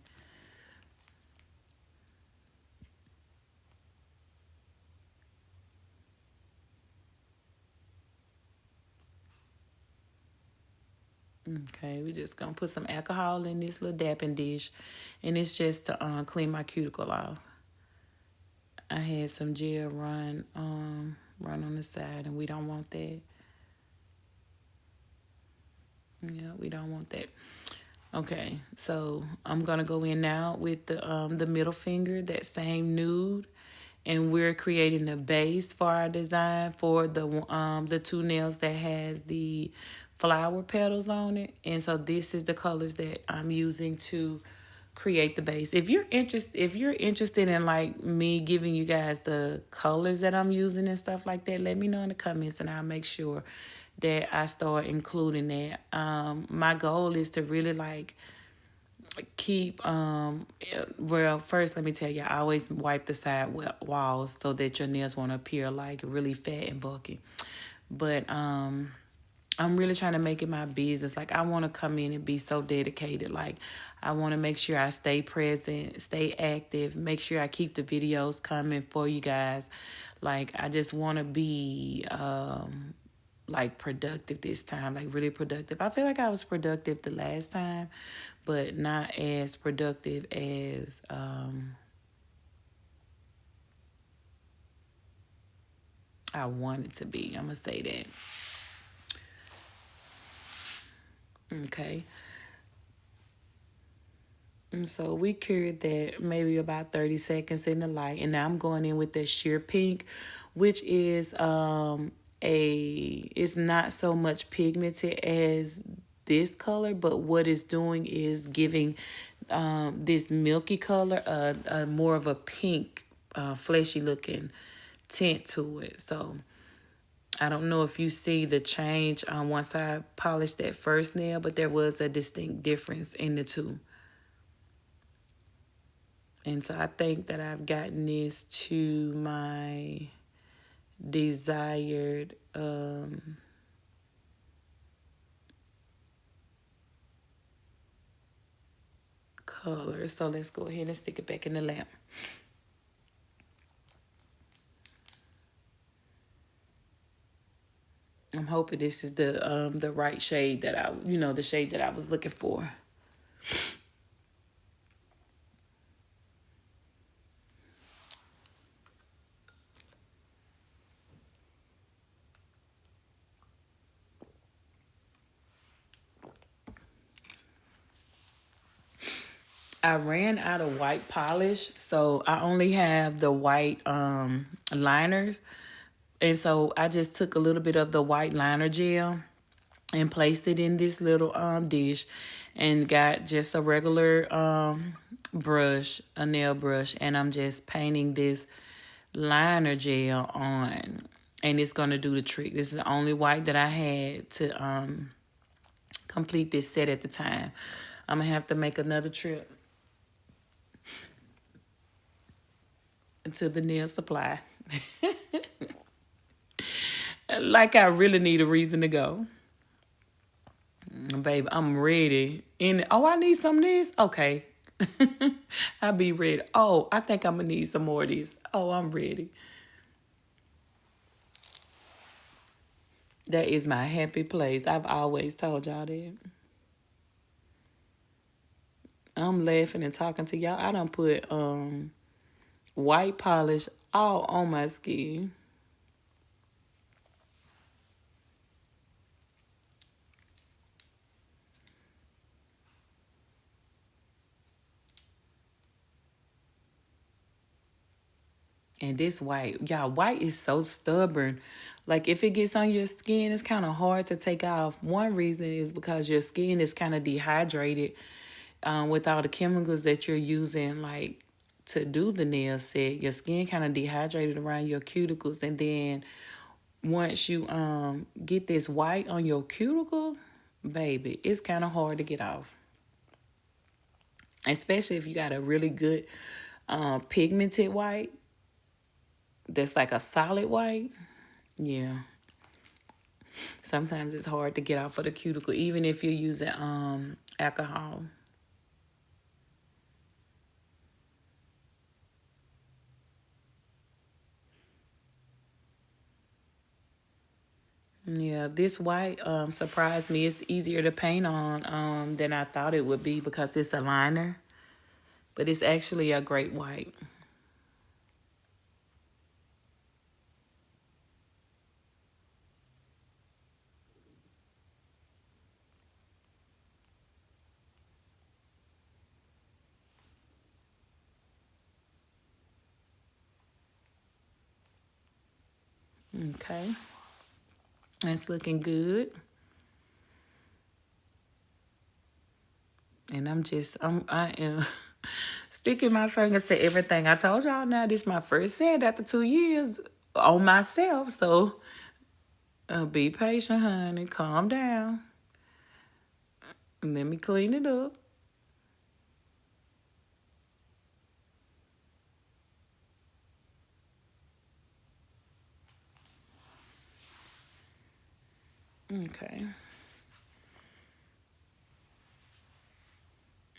Okay, we just gonna put some alcohol in this little dapping dish, and it's just to clean my cuticle off. I had some gel run on the side, and we don't want that. Yeah, we don't want that. Okay, so I'm gonna go in now with the middle finger, that same nude, and we're creating the base for our design for the two nails that has the flower petals on it. And so this is the colors that I'm using to create the base. If you're interested in like me giving you guys the colors that I'm using and stuff like that, let me know in the comments, and I'll make sure that I start including that. My goal is to really like keep well, first let me tell you, I always wipe the side walls so that your nails won't appear like really fat and bulky. But I'm really trying to make it my business. Like, I want to come in and be so dedicated. Like, I want to make sure I stay present, stay active, make sure I keep the videos coming for you guys. Like, I just want to be like productive this time, like really productive. I feel like I was productive the last time, but not as productive as I wanted to be. I'm gonna say that. Okay. And so we cured that maybe about 30 seconds in the light. And now I'm going in with that sheer pink, which is it's not so much pigmented as this color, but what it's doing is giving this milky color a more of a pink, fleshy looking tint to it. So I don't know if you see the change once I polished that first nail, but there was a distinct difference in the two. And so I think that I've gotten this to my desired color. So let's go ahead and stick it back in the lamp. I'm hoping this is the right shade that the shade that I was looking for. I ran out of white polish, so I only have the white liners. And so I just took a little bit of the white liner gel and placed it in this little dish and got just a regular brush, a nail brush, and I'm just painting this liner gel on, and it's going to do the trick. This is the only white that I had to complete this set at the time. I'm going to have to make another trip to the nail supply. Like I really need a reason to go. Baby, I'm ready. I need some of this? Okay. I'll be ready. Oh, I think I'm going to need some more of this. Oh, I'm ready. That is my happy place. I've always told y'all that. I'm laughing and talking to y'all. I done put white polish all on my skin. And this white, y'all, white is so stubborn. Like if it gets on your skin, it's kind of hard to take off. One reason is because your skin is kind of dehydrated with all the chemicals that you're using, like to do the nail set. Your skin kind of dehydrated around your cuticles, and then once you get this white on your cuticle, baby, it's kind of hard to get off. Especially if you got a really good pigmented white that's like a solid white. Yeah. Sometimes it's hard to get off of the cuticle, even if you're using alcohol. Yeah, this white surprised me. It's easier to paint on than I thought it would be because it's a liner. But it's actually a great white. Okay. It's looking good. And I am sticking my fingers to everything. I told y'all now this is my first set after 2 years on myself. So be patient, honey. Calm down. Let me clean it up. Okay.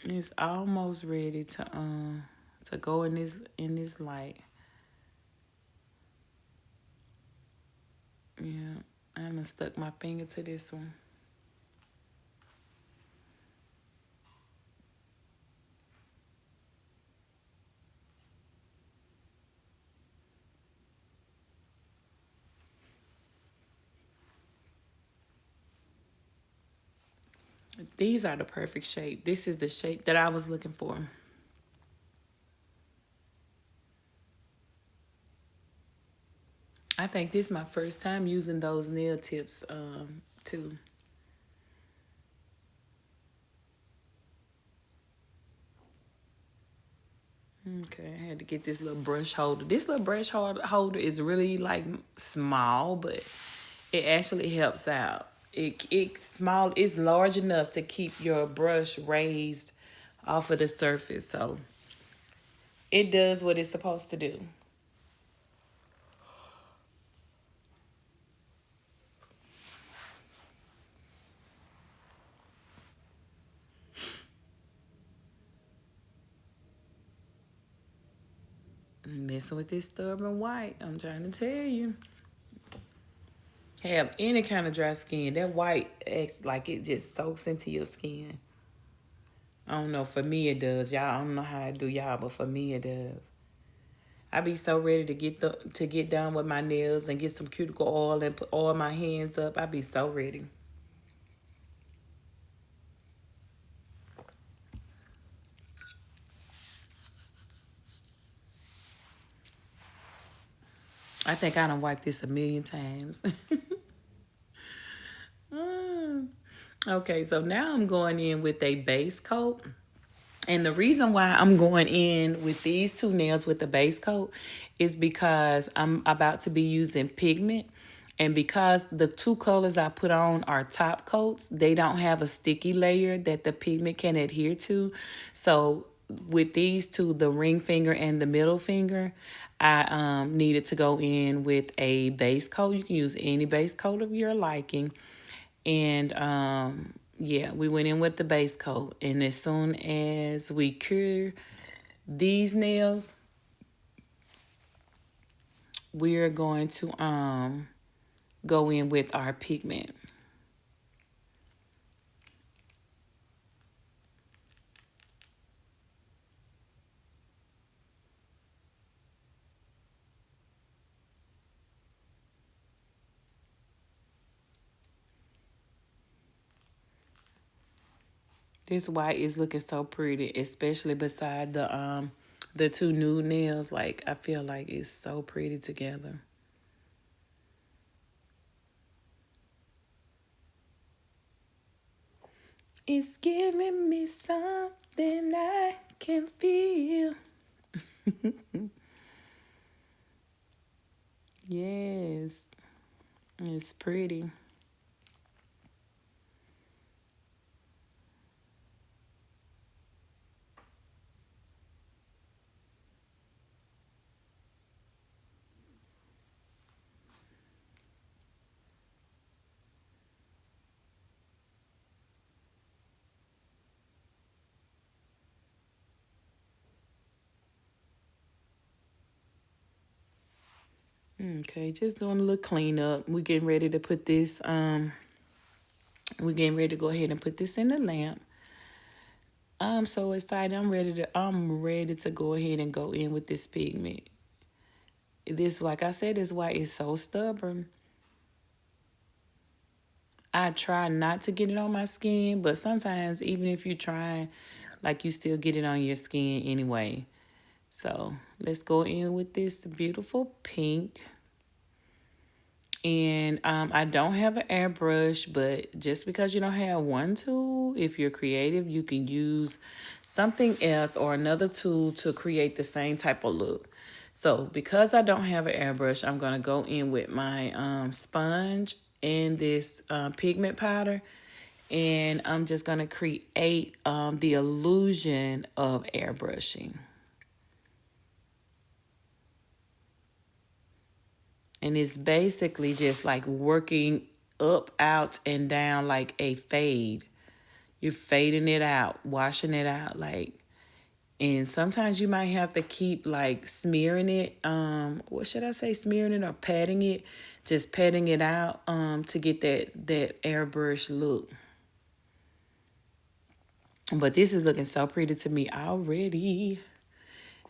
It's almost ready to go in this light. Yeah. I done stuck my finger to this one. These are the perfect shape. This is the shape that I was looking for. I think this is my first time using those nail tips too. Okay, I had to get this little brush holder. This little holder is really like small, but it actually helps out. It's large enough to keep your brush raised off of the surface, so it does what it's supposed to do. Messing with this stubborn white, I'm trying to tell you. Have any kind of dry skin, that white acts like it just soaks into your skin. I don't know, for me it does. Y'all, I don't know how I do y'all, but for me it does. I be so ready to get done with my nails and get some cuticle oil and put all my hands up. I be so ready. I think I done wiped this a million times. Okay, so now I'm going in with a base coat. And the reason why I'm going in with these two nails with the base coat is because I'm about to be using pigment. And because the two colors I put on are top coats, they don't have a sticky layer that the pigment can adhere to. So with these two, the ring finger and the middle finger, I needed to go in with a base coat. You can use any base coat of your liking. And yeah, we went in with the base coat. And as soon as we cure these nails, we're going to go in with our pigment. This white is looking so pretty, especially beside the two nude nails. Like, I feel like it's so pretty together. It's giving me something I can feel. Yes, it's pretty. Okay, just doing a little cleanup. We getting ready to put this, we're getting ready to go ahead and put this in the lamp. I'm so excited. I'm ready to go ahead and go in with this pigment. This, like I said, this white is so stubborn. I try not to get it on my skin, but sometimes even if you try, like, you still get it on your skin anyway. So let's go in with this beautiful pink. And I don't have an airbrush, but just because you don't have one tool, if you're creative, you can use something else or another tool to create the same type of look. So because I don't have an airbrush, I'm going to go in with my sponge and this pigment powder. And I'm just going to create the illusion of airbrushing. And it's basically just like working up, out, and down like a fade. You're fading it out, washing it out. Like, And sometimes you might have to keep like smearing it. What should I say? Smearing it or patting it. Just patting it out to get that airbrush look. But this is looking so pretty to me already.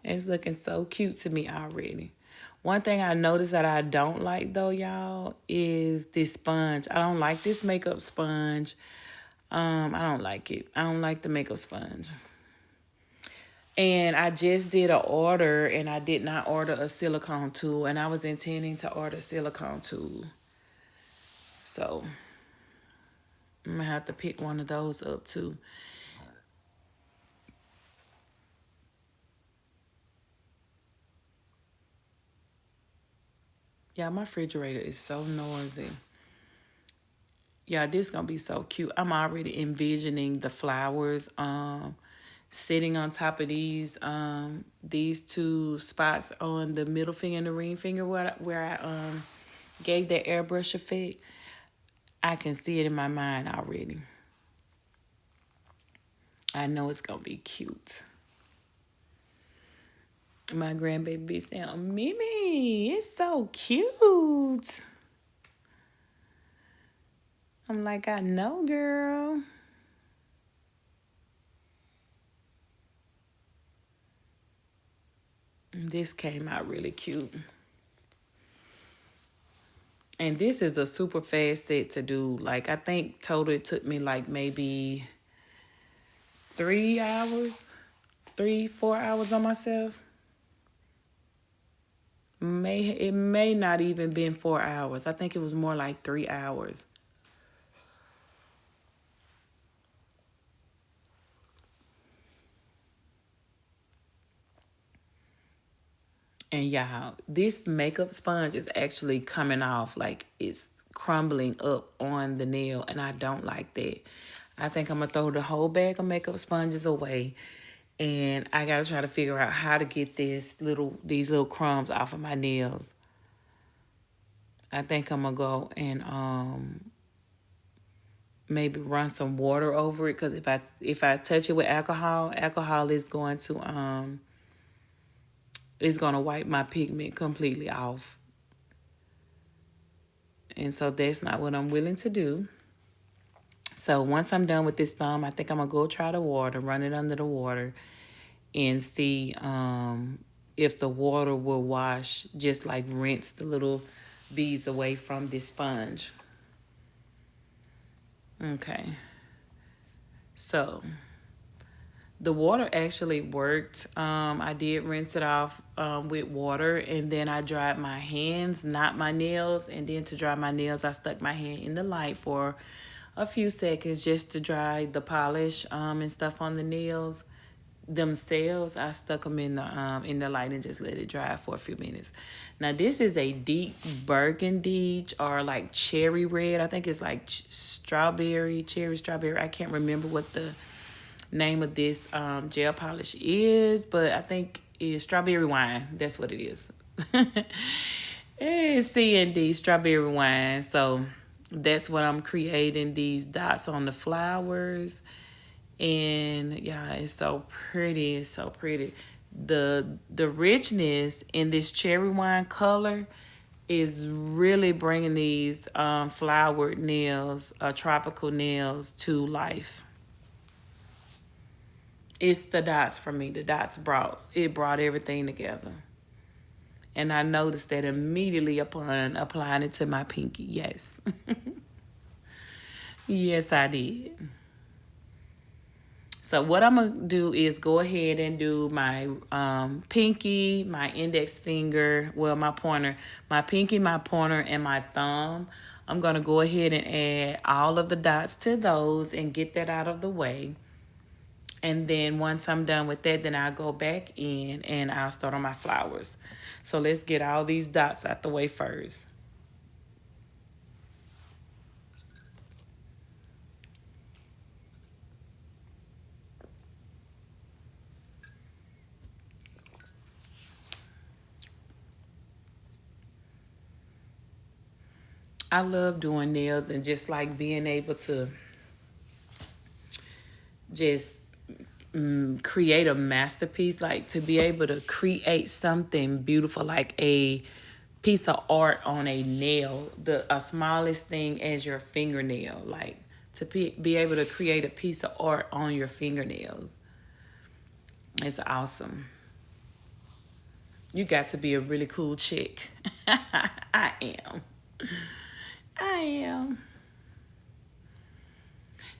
It's looking so cute to me already. One thing I noticed that I don't like though, y'all, is this sponge. I don't like this makeup sponge. I don't like it. I don't like the makeup sponge. And I just did an order and I did not order a silicone tool, and I was intending to order a silicone tool. So I'm gonna have to pick one of those up too. Yeah, my refrigerator is so noisy. Yeah, this gonna be so cute. I'm already envisioning the flowers sitting on top of these two spots on the middle finger and the ring finger where I gave that airbrush effect. I can see it in my mind already. I know it's gonna be cute. My grandbaby saying, Mimi, it's so cute. I'm like, I know, girl. This came out really cute. And this is a super fast set to do. Like, I think total it took me like maybe 3 hours, 4 hours on myself. It may not even been 4 hours. I think it was more like 3 hours. And y'all, this makeup sponge is actually coming off, like it's crumbling up on the nail, and I don't like that. I think I'm gonna throw the whole bag of makeup sponges away, and I gotta try to figure out how to get these little crumbs off of my nails. I think I'm gonna go and maybe run some water over it, because if I touch it with alcohol, alcohol is gonna wipe my pigment completely off. And so that's not what I'm willing to do. So once I'm done with this thumb, I think I'm gonna go try the water, run it under the water, and see if the water will wash, just like rinse the little beads away from this sponge. Okay. So the water actually worked. I did rinse it off with water, and then I dried my hands, not my nails. And then to dry my nails, I stuck my hand in the light for a few seconds just to dry the polish and stuff on the nails themselves. I stuck them in the light and just let it dry for a few minutes. Now this is a deep burgundy or like cherry red. I think it's like cherry strawberry. I can't remember what the name of this gel polish is, but I think it's strawberry wine. That's what it is. It's C&D strawberry wine. So that's what I'm creating, these dots on the flowers. And yeah, it's so pretty. It's so pretty. The richness in this cherry wine color is really bringing these flowered nails, tropical nails to life. It's the dots for me. The dots brought everything together. And I noticed that immediately upon applying it to my pinky. Yes. Yes, I did. So what I'm going to do is go ahead and do my pinky, my index finger, well, my pointer, my pinky, my pointer, and my thumb. I'm going to go ahead and add all of the dots to those and get that out of the way. And then once I'm done with that, then I'll go back in and I'll start on my flowers. So let's get all these dots out the way first. I love doing nails and just like being able to just create a masterpiece, like to be able to create something beautiful, like a piece of art on a nail, the smallest thing as your fingernail, like to be able to create a piece of art on your fingernails. It's awesome. You got to be a really cool chick. I am. I am.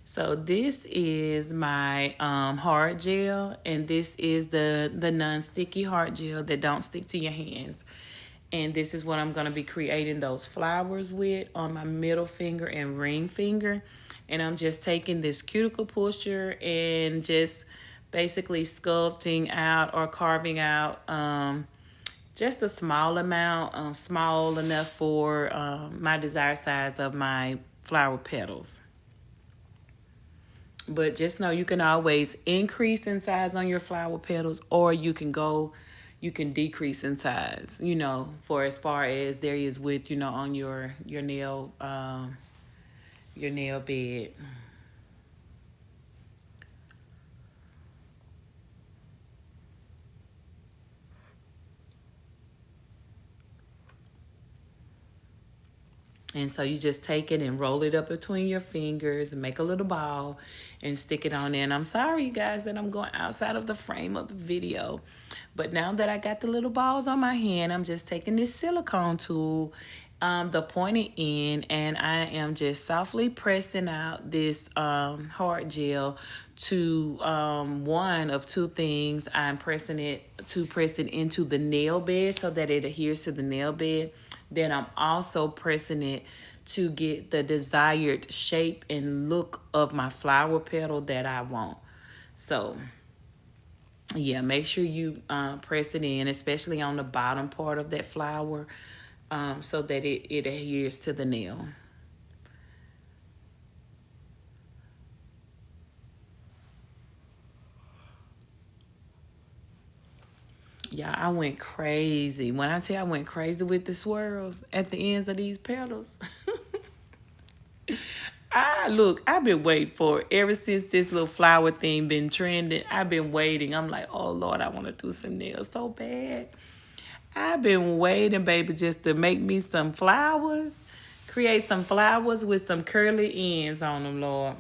So this is my hard gel, and this is the non-sticky hard gel that don't stick to your hands. And this is what I'm going to be creating those flowers with on my middle finger and ring finger. And I'm just taking this cuticle pusher and just basically sculpting out or carving out just a small amount, small enough for my desired size of my flower petals. But just know you can always increase in size on your flower petals, or you can decrease in size, for as far as there is width, on your nail bed. And so you just take it and roll it up between your fingers and make a little ball and stick it on there. And I'm sorry, you guys, that I'm going outside of the frame of the video. But now that I got the little balls on my hand, I'm just taking this silicone tool, the pointed end, and I am just softly pressing out this hard gel to one of two things. I'm pressing it to press it into the nail bed so that it adheres to the nail bed. Then I'm also pressing it to get the desired shape and look of my flower petal that I want. So, yeah, make sure you press it in, especially on the bottom part of that flower, so that it adheres to the nail. Yeah, I went crazy. When I tell you I went crazy with the swirls at the ends of these petals. Look, I've been waiting for it. Ever since this little flower thing been trending, I've been waiting. I'm like, oh Lord, I want to do some nails so bad. I've been waiting, baby, just to make me some flowers. Create some flowers with some curly ends on them, Lord.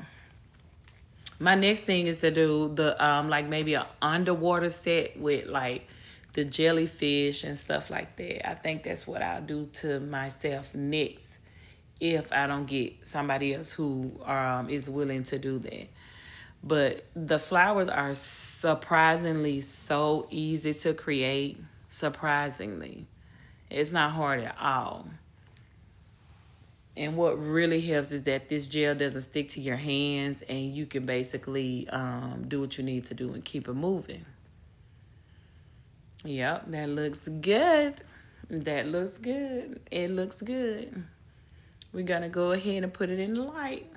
My next thing is to do the like maybe a underwater set with like the jellyfish and stuff like that. I think that's what I'll do to myself next if I don't get somebody else who is willing to do that. But the flowers are surprisingly so easy to create. Surprisingly, it's not hard at all. And what really helps is that this gel doesn't stick to your hands, and you can basically do what you need to do and keep it moving. Yep, that looks good. That looks good. It looks good. We're going to go ahead and put it in the light.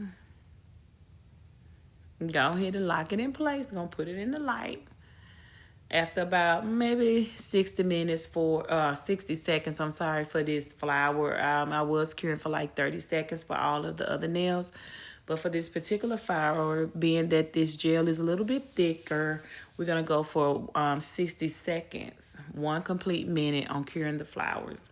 Go ahead and lock it in place. Going to put it in the light. After about maybe 60 seconds, I'm sorry, for this flower. I was curing for like 30 seconds for all of the other nails. But for this particular flower, being that this gel is a little bit thicker, we're going to go for 60 seconds, 1 complete minute on curing the flowers.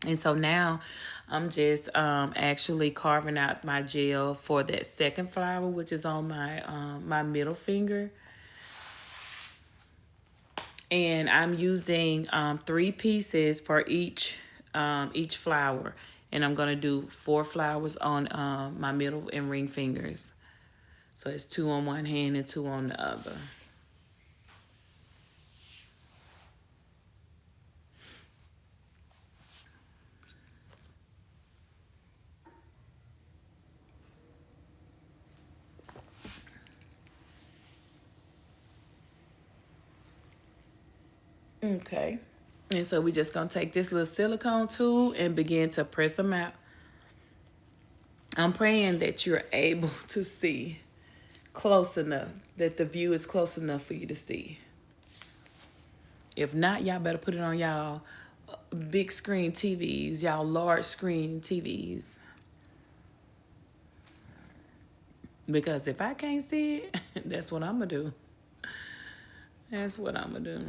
And so now I'm just actually carving out my gel for that second flower, which is on my middle finger. And I'm using 3 pieces for each flower. And I'm going to do 4 flowers on my middle and ring fingers. So it's 2 on one hand and 2 on the other. Okay. And so we're just going to take this little silicone tool and begin to press them out. I'm praying that you're able to see close enough, that the view is close enough for you to see. If not, y'all better put it on y'all big screen TVs, y'all large screen TVs. Because if I can't see it, that's what I'm going to do. That's what I'm gonna do.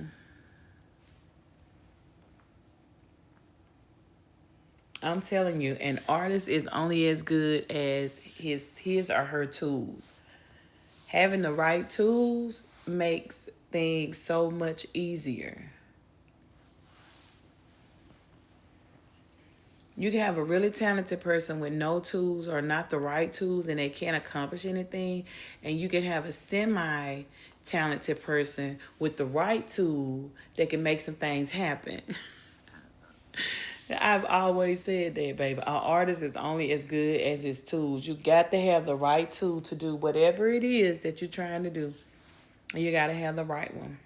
I'm telling you, an artist is only as good as his or her tools. Having the right tools makes things so much easier. You can have a really talented person with no tools or not the right tools and they can't accomplish anything. And you can have a semi talented person with the right tool that can make some things happen. I've always said that, baby. An artist is only as good as his tools. You got to have the right tool to do whatever it is that you're trying to do. You got to have the right one.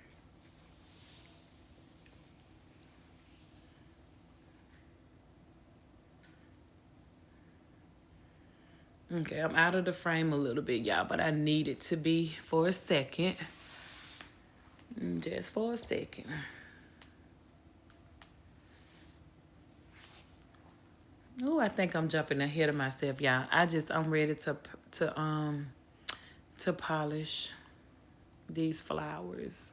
Okay, I'm out of the frame a little bit, y'all, but I need it to be for a second. Just for a second. Oh, I think I'm jumping ahead of myself, y'all. I'm ready to polish these flowers.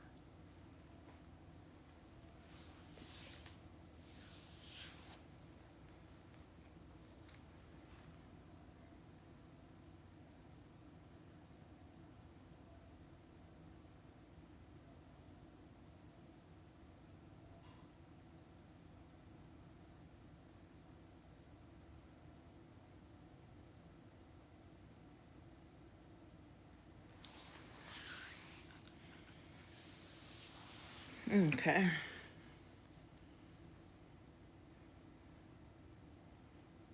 Okay.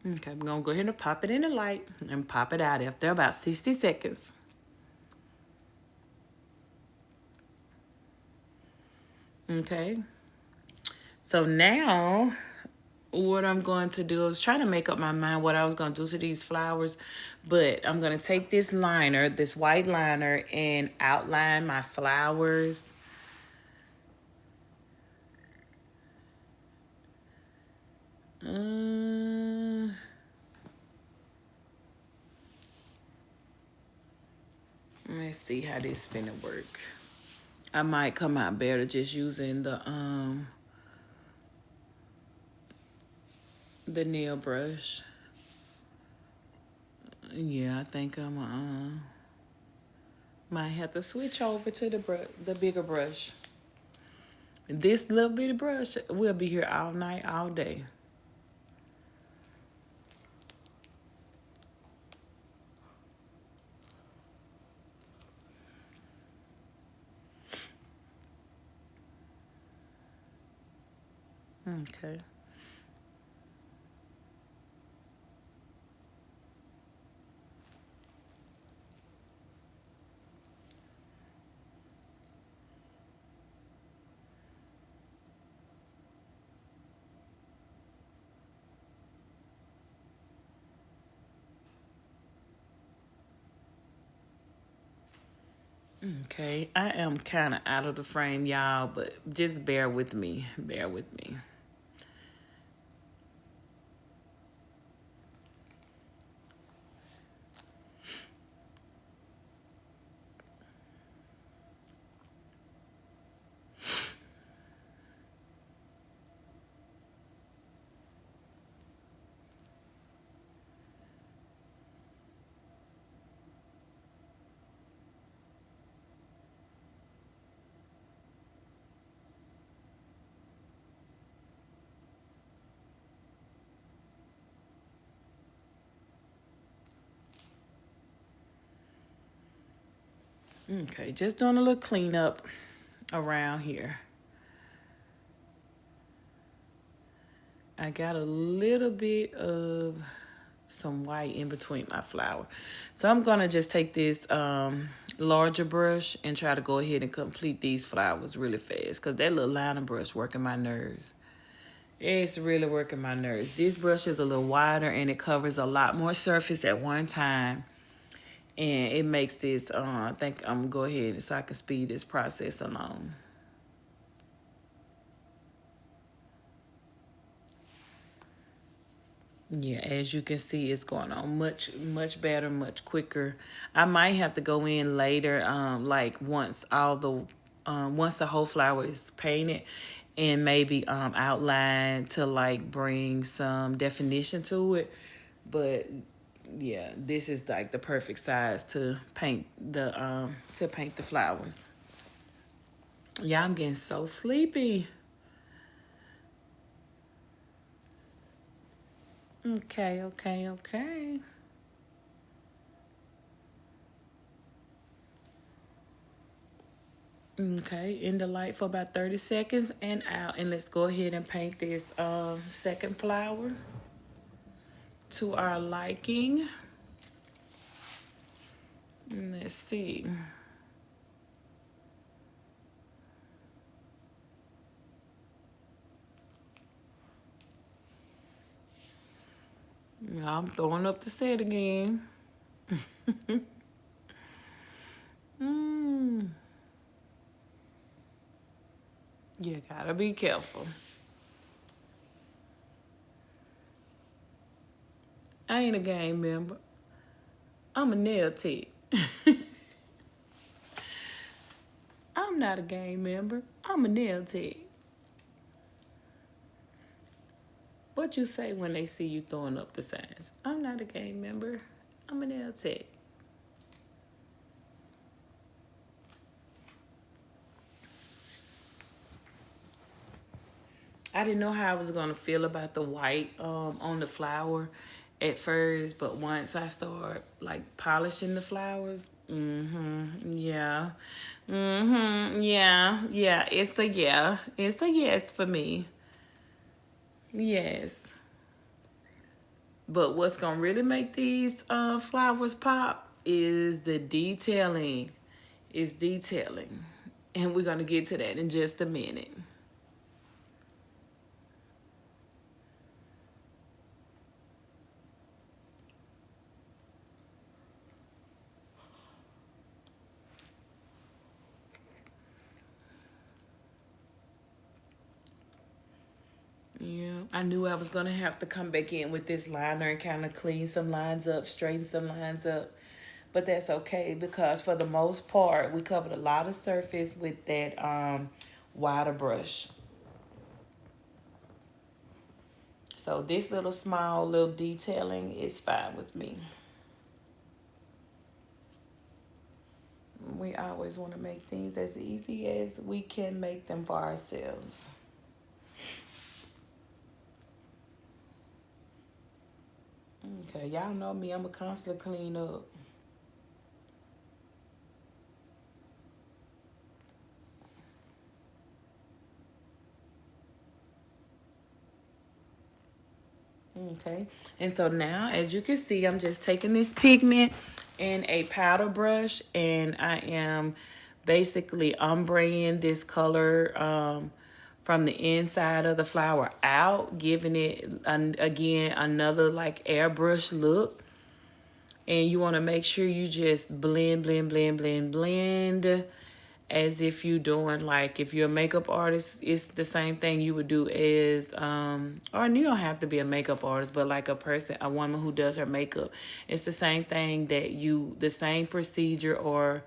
Okay, we're gonna go ahead and pop it in the light and pop it out after about 60 seconds. Okay. So now what I'm going to do is try to make up my mind what I was going to do to these flowers, but I'm going to take this liner, this white liner, and outline my flowers. Let's see how this finna work. I might come out better just using the nail brush. Yeah, I think might have to switch over to the bigger brush. This little bitty brush will be here all night, all day. Okay. Okay, I am kind of out of the frame, y'all, but just bear with me. Bear with me. Okay, just doing a little cleanup around here. I got a little bit of some white in between my flower. So I'm going to just take this larger brush and try to go ahead and complete these flowers really fast because that little liner brush working my nerves. It's really working my nerves. This brush is a little wider and it covers a lot more surface at one time. And it makes this, I think I'm going to go ahead so I can speed this process along. Yeah, as you can see, it's going on much better, much quicker. I might have to go in later, like once all the once the whole flower is painted, and maybe outlined to like bring some definition to it. But yeah, this is like the perfect size to paint the flowers. Yeah, I'm getting so sleepy. Okay, okay, okay. Okay, in the light for about 30 seconds and out. And let's go ahead and paint this second flower to our liking. Let's see. I'm throwing up the set again. Mm. You gotta be careful. I ain't a gang member. I'm a nail tech. I'm not a gang member. I'm a nail tech. What you say when they see you throwing up the signs? I'm not a gang member. I'm a nail tech. I didn't know how I was gonna feel about the white on the flower at first, but once I start like polishing the flowers, yeah, yeah, it's a yeah, it's a yes for me, yes. But what's gonna really make these flowers pop is the detailing. Is detailing, and we're gonna get to that in just a minute. Yeah, I knew I was gonna have to come back in with this liner and kind of clean some lines up, straighten some lines up. But that's okay because for the most part, we covered a lot of surface with that wider brush. So this little small little detailing is fine with me. We always want to make things as easy as we can make them for ourselves. Okay, y'all know me, I'm a constant clean up. Okay, and so now as you can see, I'm just taking this pigment and a powder brush, and I am basically ombraying this color from the inside of the flower out, giving it again another like airbrush look. And you want to make sure you just blend, blend, blend, blend, blend, as if you doing like if you're a makeup artist, it's the same thing you would do as or you don't have to be a makeup artist, but like a woman who does her makeup, it's the same thing that you the same procedure or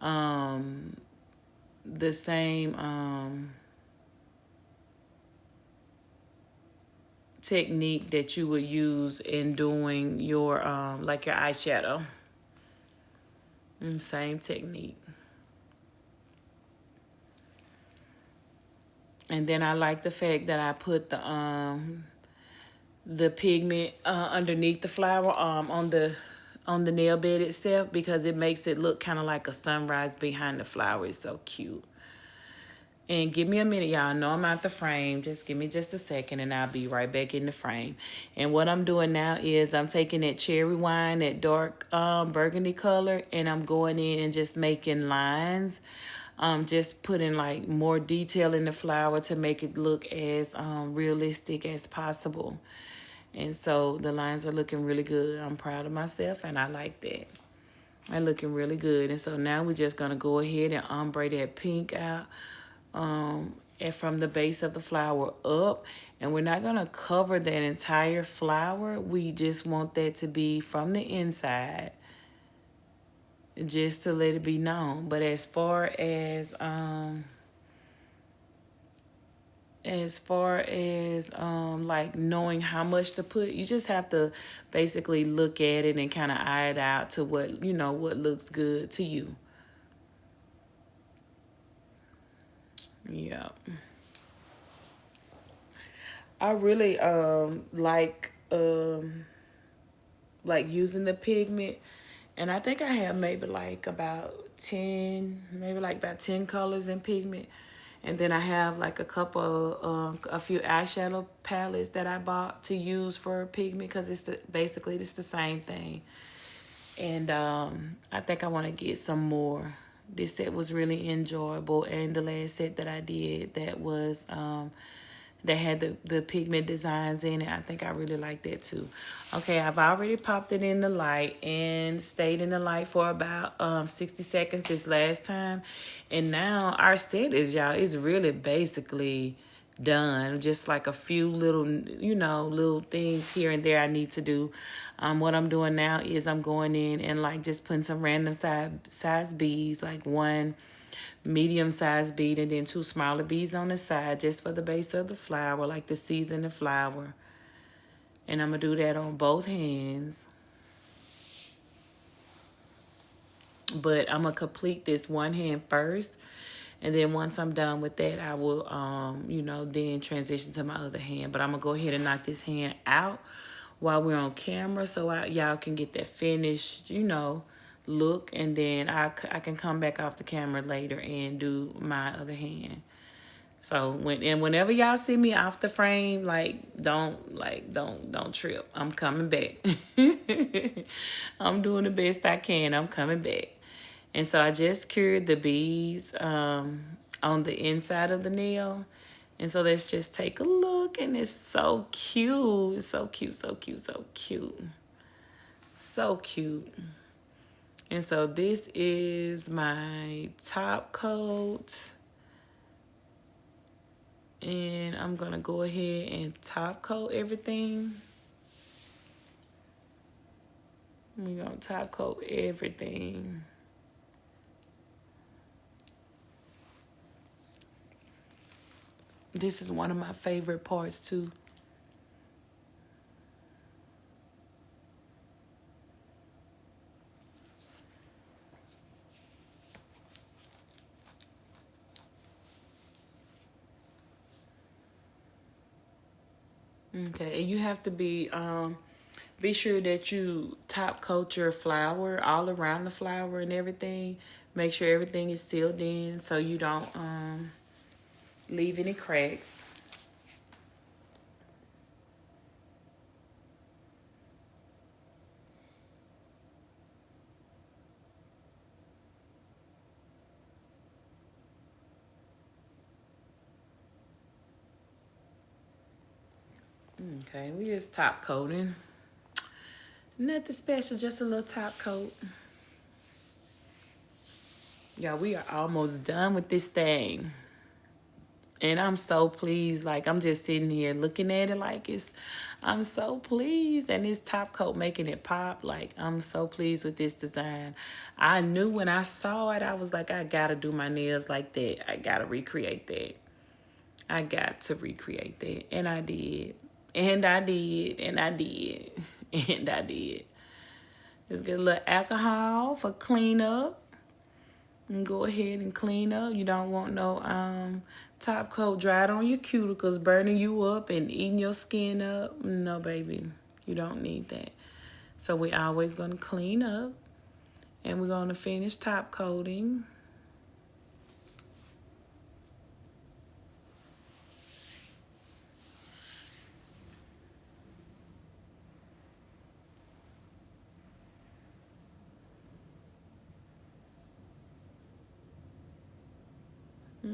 um the same technique that you would use in doing your like your eyeshadow. Same technique. And then I like the fact that I put the pigment underneath the flower on the nail bed itself because it makes it look kind of like a sunrise behind the flower. It's so cute. And give me a minute, y'all. Know I'm out the frame. Just give me just a second and I'll be right back in the frame. And what I'm doing now is I'm taking that cherry wine, that dark burgundy color, and I'm going in and just making lines. Just putting like more detail in the flower to make it look as realistic as possible. And so the lines are looking really good. I'm proud of myself and I like that. They're looking really good. And so now we're just going to go ahead and ombre that pink out and from the base of the flower up. And we're not going to cover that entire flower. We just want that to be from the inside just to let it be known. But as far as like knowing how much to put, you just have to basically look at it and kind of eye it out to what, what looks good to you. Yeah. I really like using the pigment, and I think I have maybe like about 10, maybe like about 10 colors in pigment. And then I have like a few eyeshadow palettes that I bought to use for pigment, because basically it's the same thing. And I think I want to get some more. This set was really enjoyable, and the last set that I did that had the pigment designs in it, I think I really like that too. Okay, I've already popped it in the light and stayed in the light for about 60 seconds this last time. And now our set is really basically done. Just like a few little, little things here and there I need to do. What I'm doing now is I'm going in and like just putting some random size beads, like one medium-sized bead and then two smaller beads on the side, just for the base of the flower, like the seeds in the flower. And I'm going to do that on both hands. But I'm going to complete this one hand first. And then once I'm done with that, I will, then transition to my other hand. But I'm going to go ahead and knock this hand out while we're on camera, so y'all can get that finished, look. And then I can come back off the camera later and do my other hand. So whenever y'all see me off the frame, don't trip. I'm coming back. I'm doing the best I can. I'm coming back. And so I just cured the beads on the inside of the nail. And so let's just take a look, and it's so cute. It's so cute, so cute, so cute. So cute. And so this is my top coat. And I'm going to go ahead and top coat everything. We're going to top coat everything. This is one of my favorite parts too. Okay, and you have to be sure that you top coat your flower all around the flower and everything. Make sure everything is sealed in so you don't leave any cracks. Okay, we just top coating. Nothing special, just a little top coat. Yeah, we are almost done with this thing. And I'm so pleased. Like, I'm just sitting here looking at it like I'm so pleased. And this top coat making it pop. Like, I'm so pleased with this design. I knew when I saw it, I was like, I gotta do my nails like that. I gotta recreate that. I got to recreate that. And I did. And I did. And I did. And I did. Just get a little alcohol for cleanup. And go ahead and clean up. You don't want no top coat dried on your cuticles, burning you up and eating your skin up. No, baby. You don't need that. So we're always going to clean up. And we're going to finish top coating.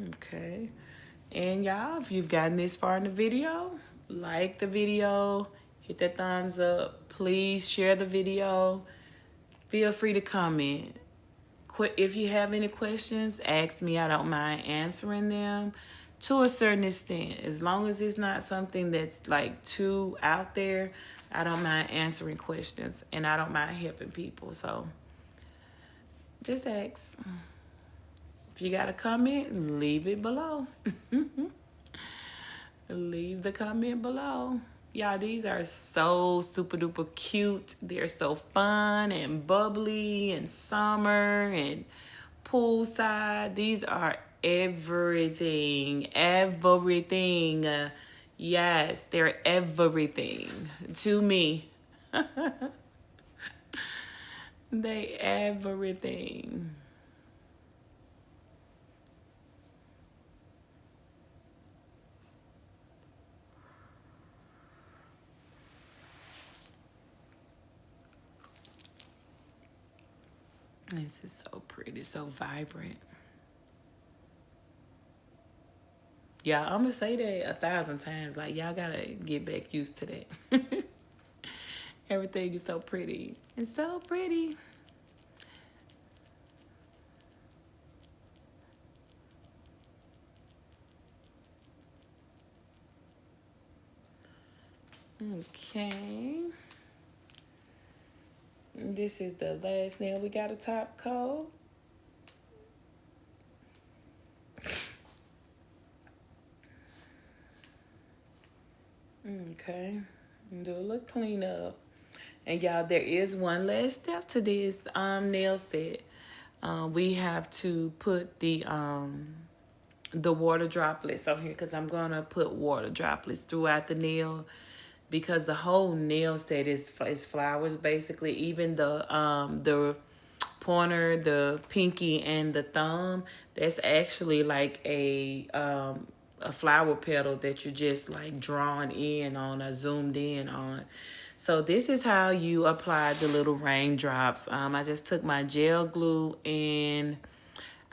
Okay. And y'all, if you've gotten this far in the video, like the video, hit that thumbs up. Please share the video. Feel free to comment. If you have any questions, ask me. I don't mind answering them to a certain extent. As long as it's not something that's like too out there, I don't mind answering questions, and I don't mind helping people. So Just ask. If you got a comment, leave it below. Leave the comment below. Y'all, these are so super duper cute. They're so fun and bubbly and summer and poolside. These are everything. Everything. Yes, they're everything to me. They everything. This is so pretty, so vibrant. Yeah, I'm gonna say that 1,000 times. Like, y'all gotta get back used to that. Everything is so pretty. It's so pretty. Okay. This is the last nail we got a top coat. Okay. Do a little cleanup. And y'all, there is one last step to this nail set. We have to put the water droplets on here because I'm gonna put water droplets throughout the nail because the whole nail set is flowers basically. Even the pointer, the pinky, and the thumb, that's actually like a flower petal that you just like drawn in on or zoomed in on. So this is how you apply the little raindrops. I just took my gel glue and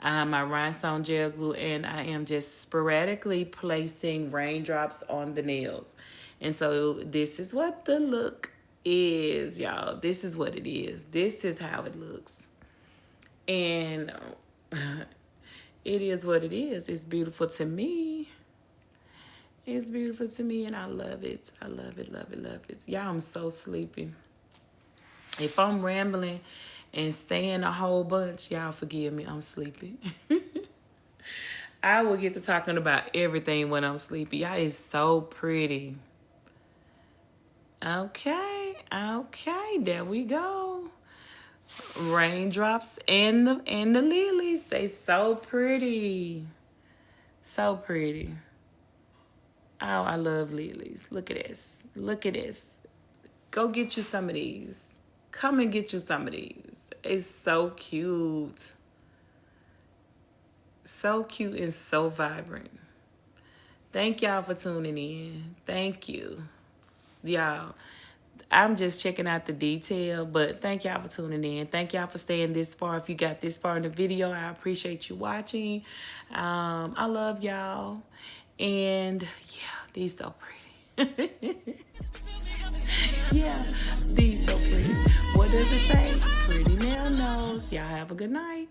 my rhinestone gel glue, and I am just sporadically placing raindrops on the nails. And so this is what the look is, y'all. This is what it is. This is how it looks. And it is what it is. It's beautiful to me. It's beautiful to me, and I love it. I love it, love it, love it. Y'all, I'm so sleepy. If I'm rambling and saying a whole bunch, y'all forgive me. I'm sleepy. I will get to talking about everything when I'm sleepy. Y'all, it's so pretty. Okay, there we go. Raindrops and the lilies. They so pretty. So pretty. Oh, I love lilies. Look at this. Look at this. Go get you some of these. Come and get you some of these. It's so cute. So cute and so vibrant. Thank y'all for tuning in. Thank you. Y'all, I'm just checking out the detail, but thank y'all for tuning in. Thank y'all for staying this far. If you got this far in the video, I appreciate you watching. I love y'all. And yeah, these so pretty. Yeah, these so pretty. What does it say? Pretty nail nose. Y'all have a good night.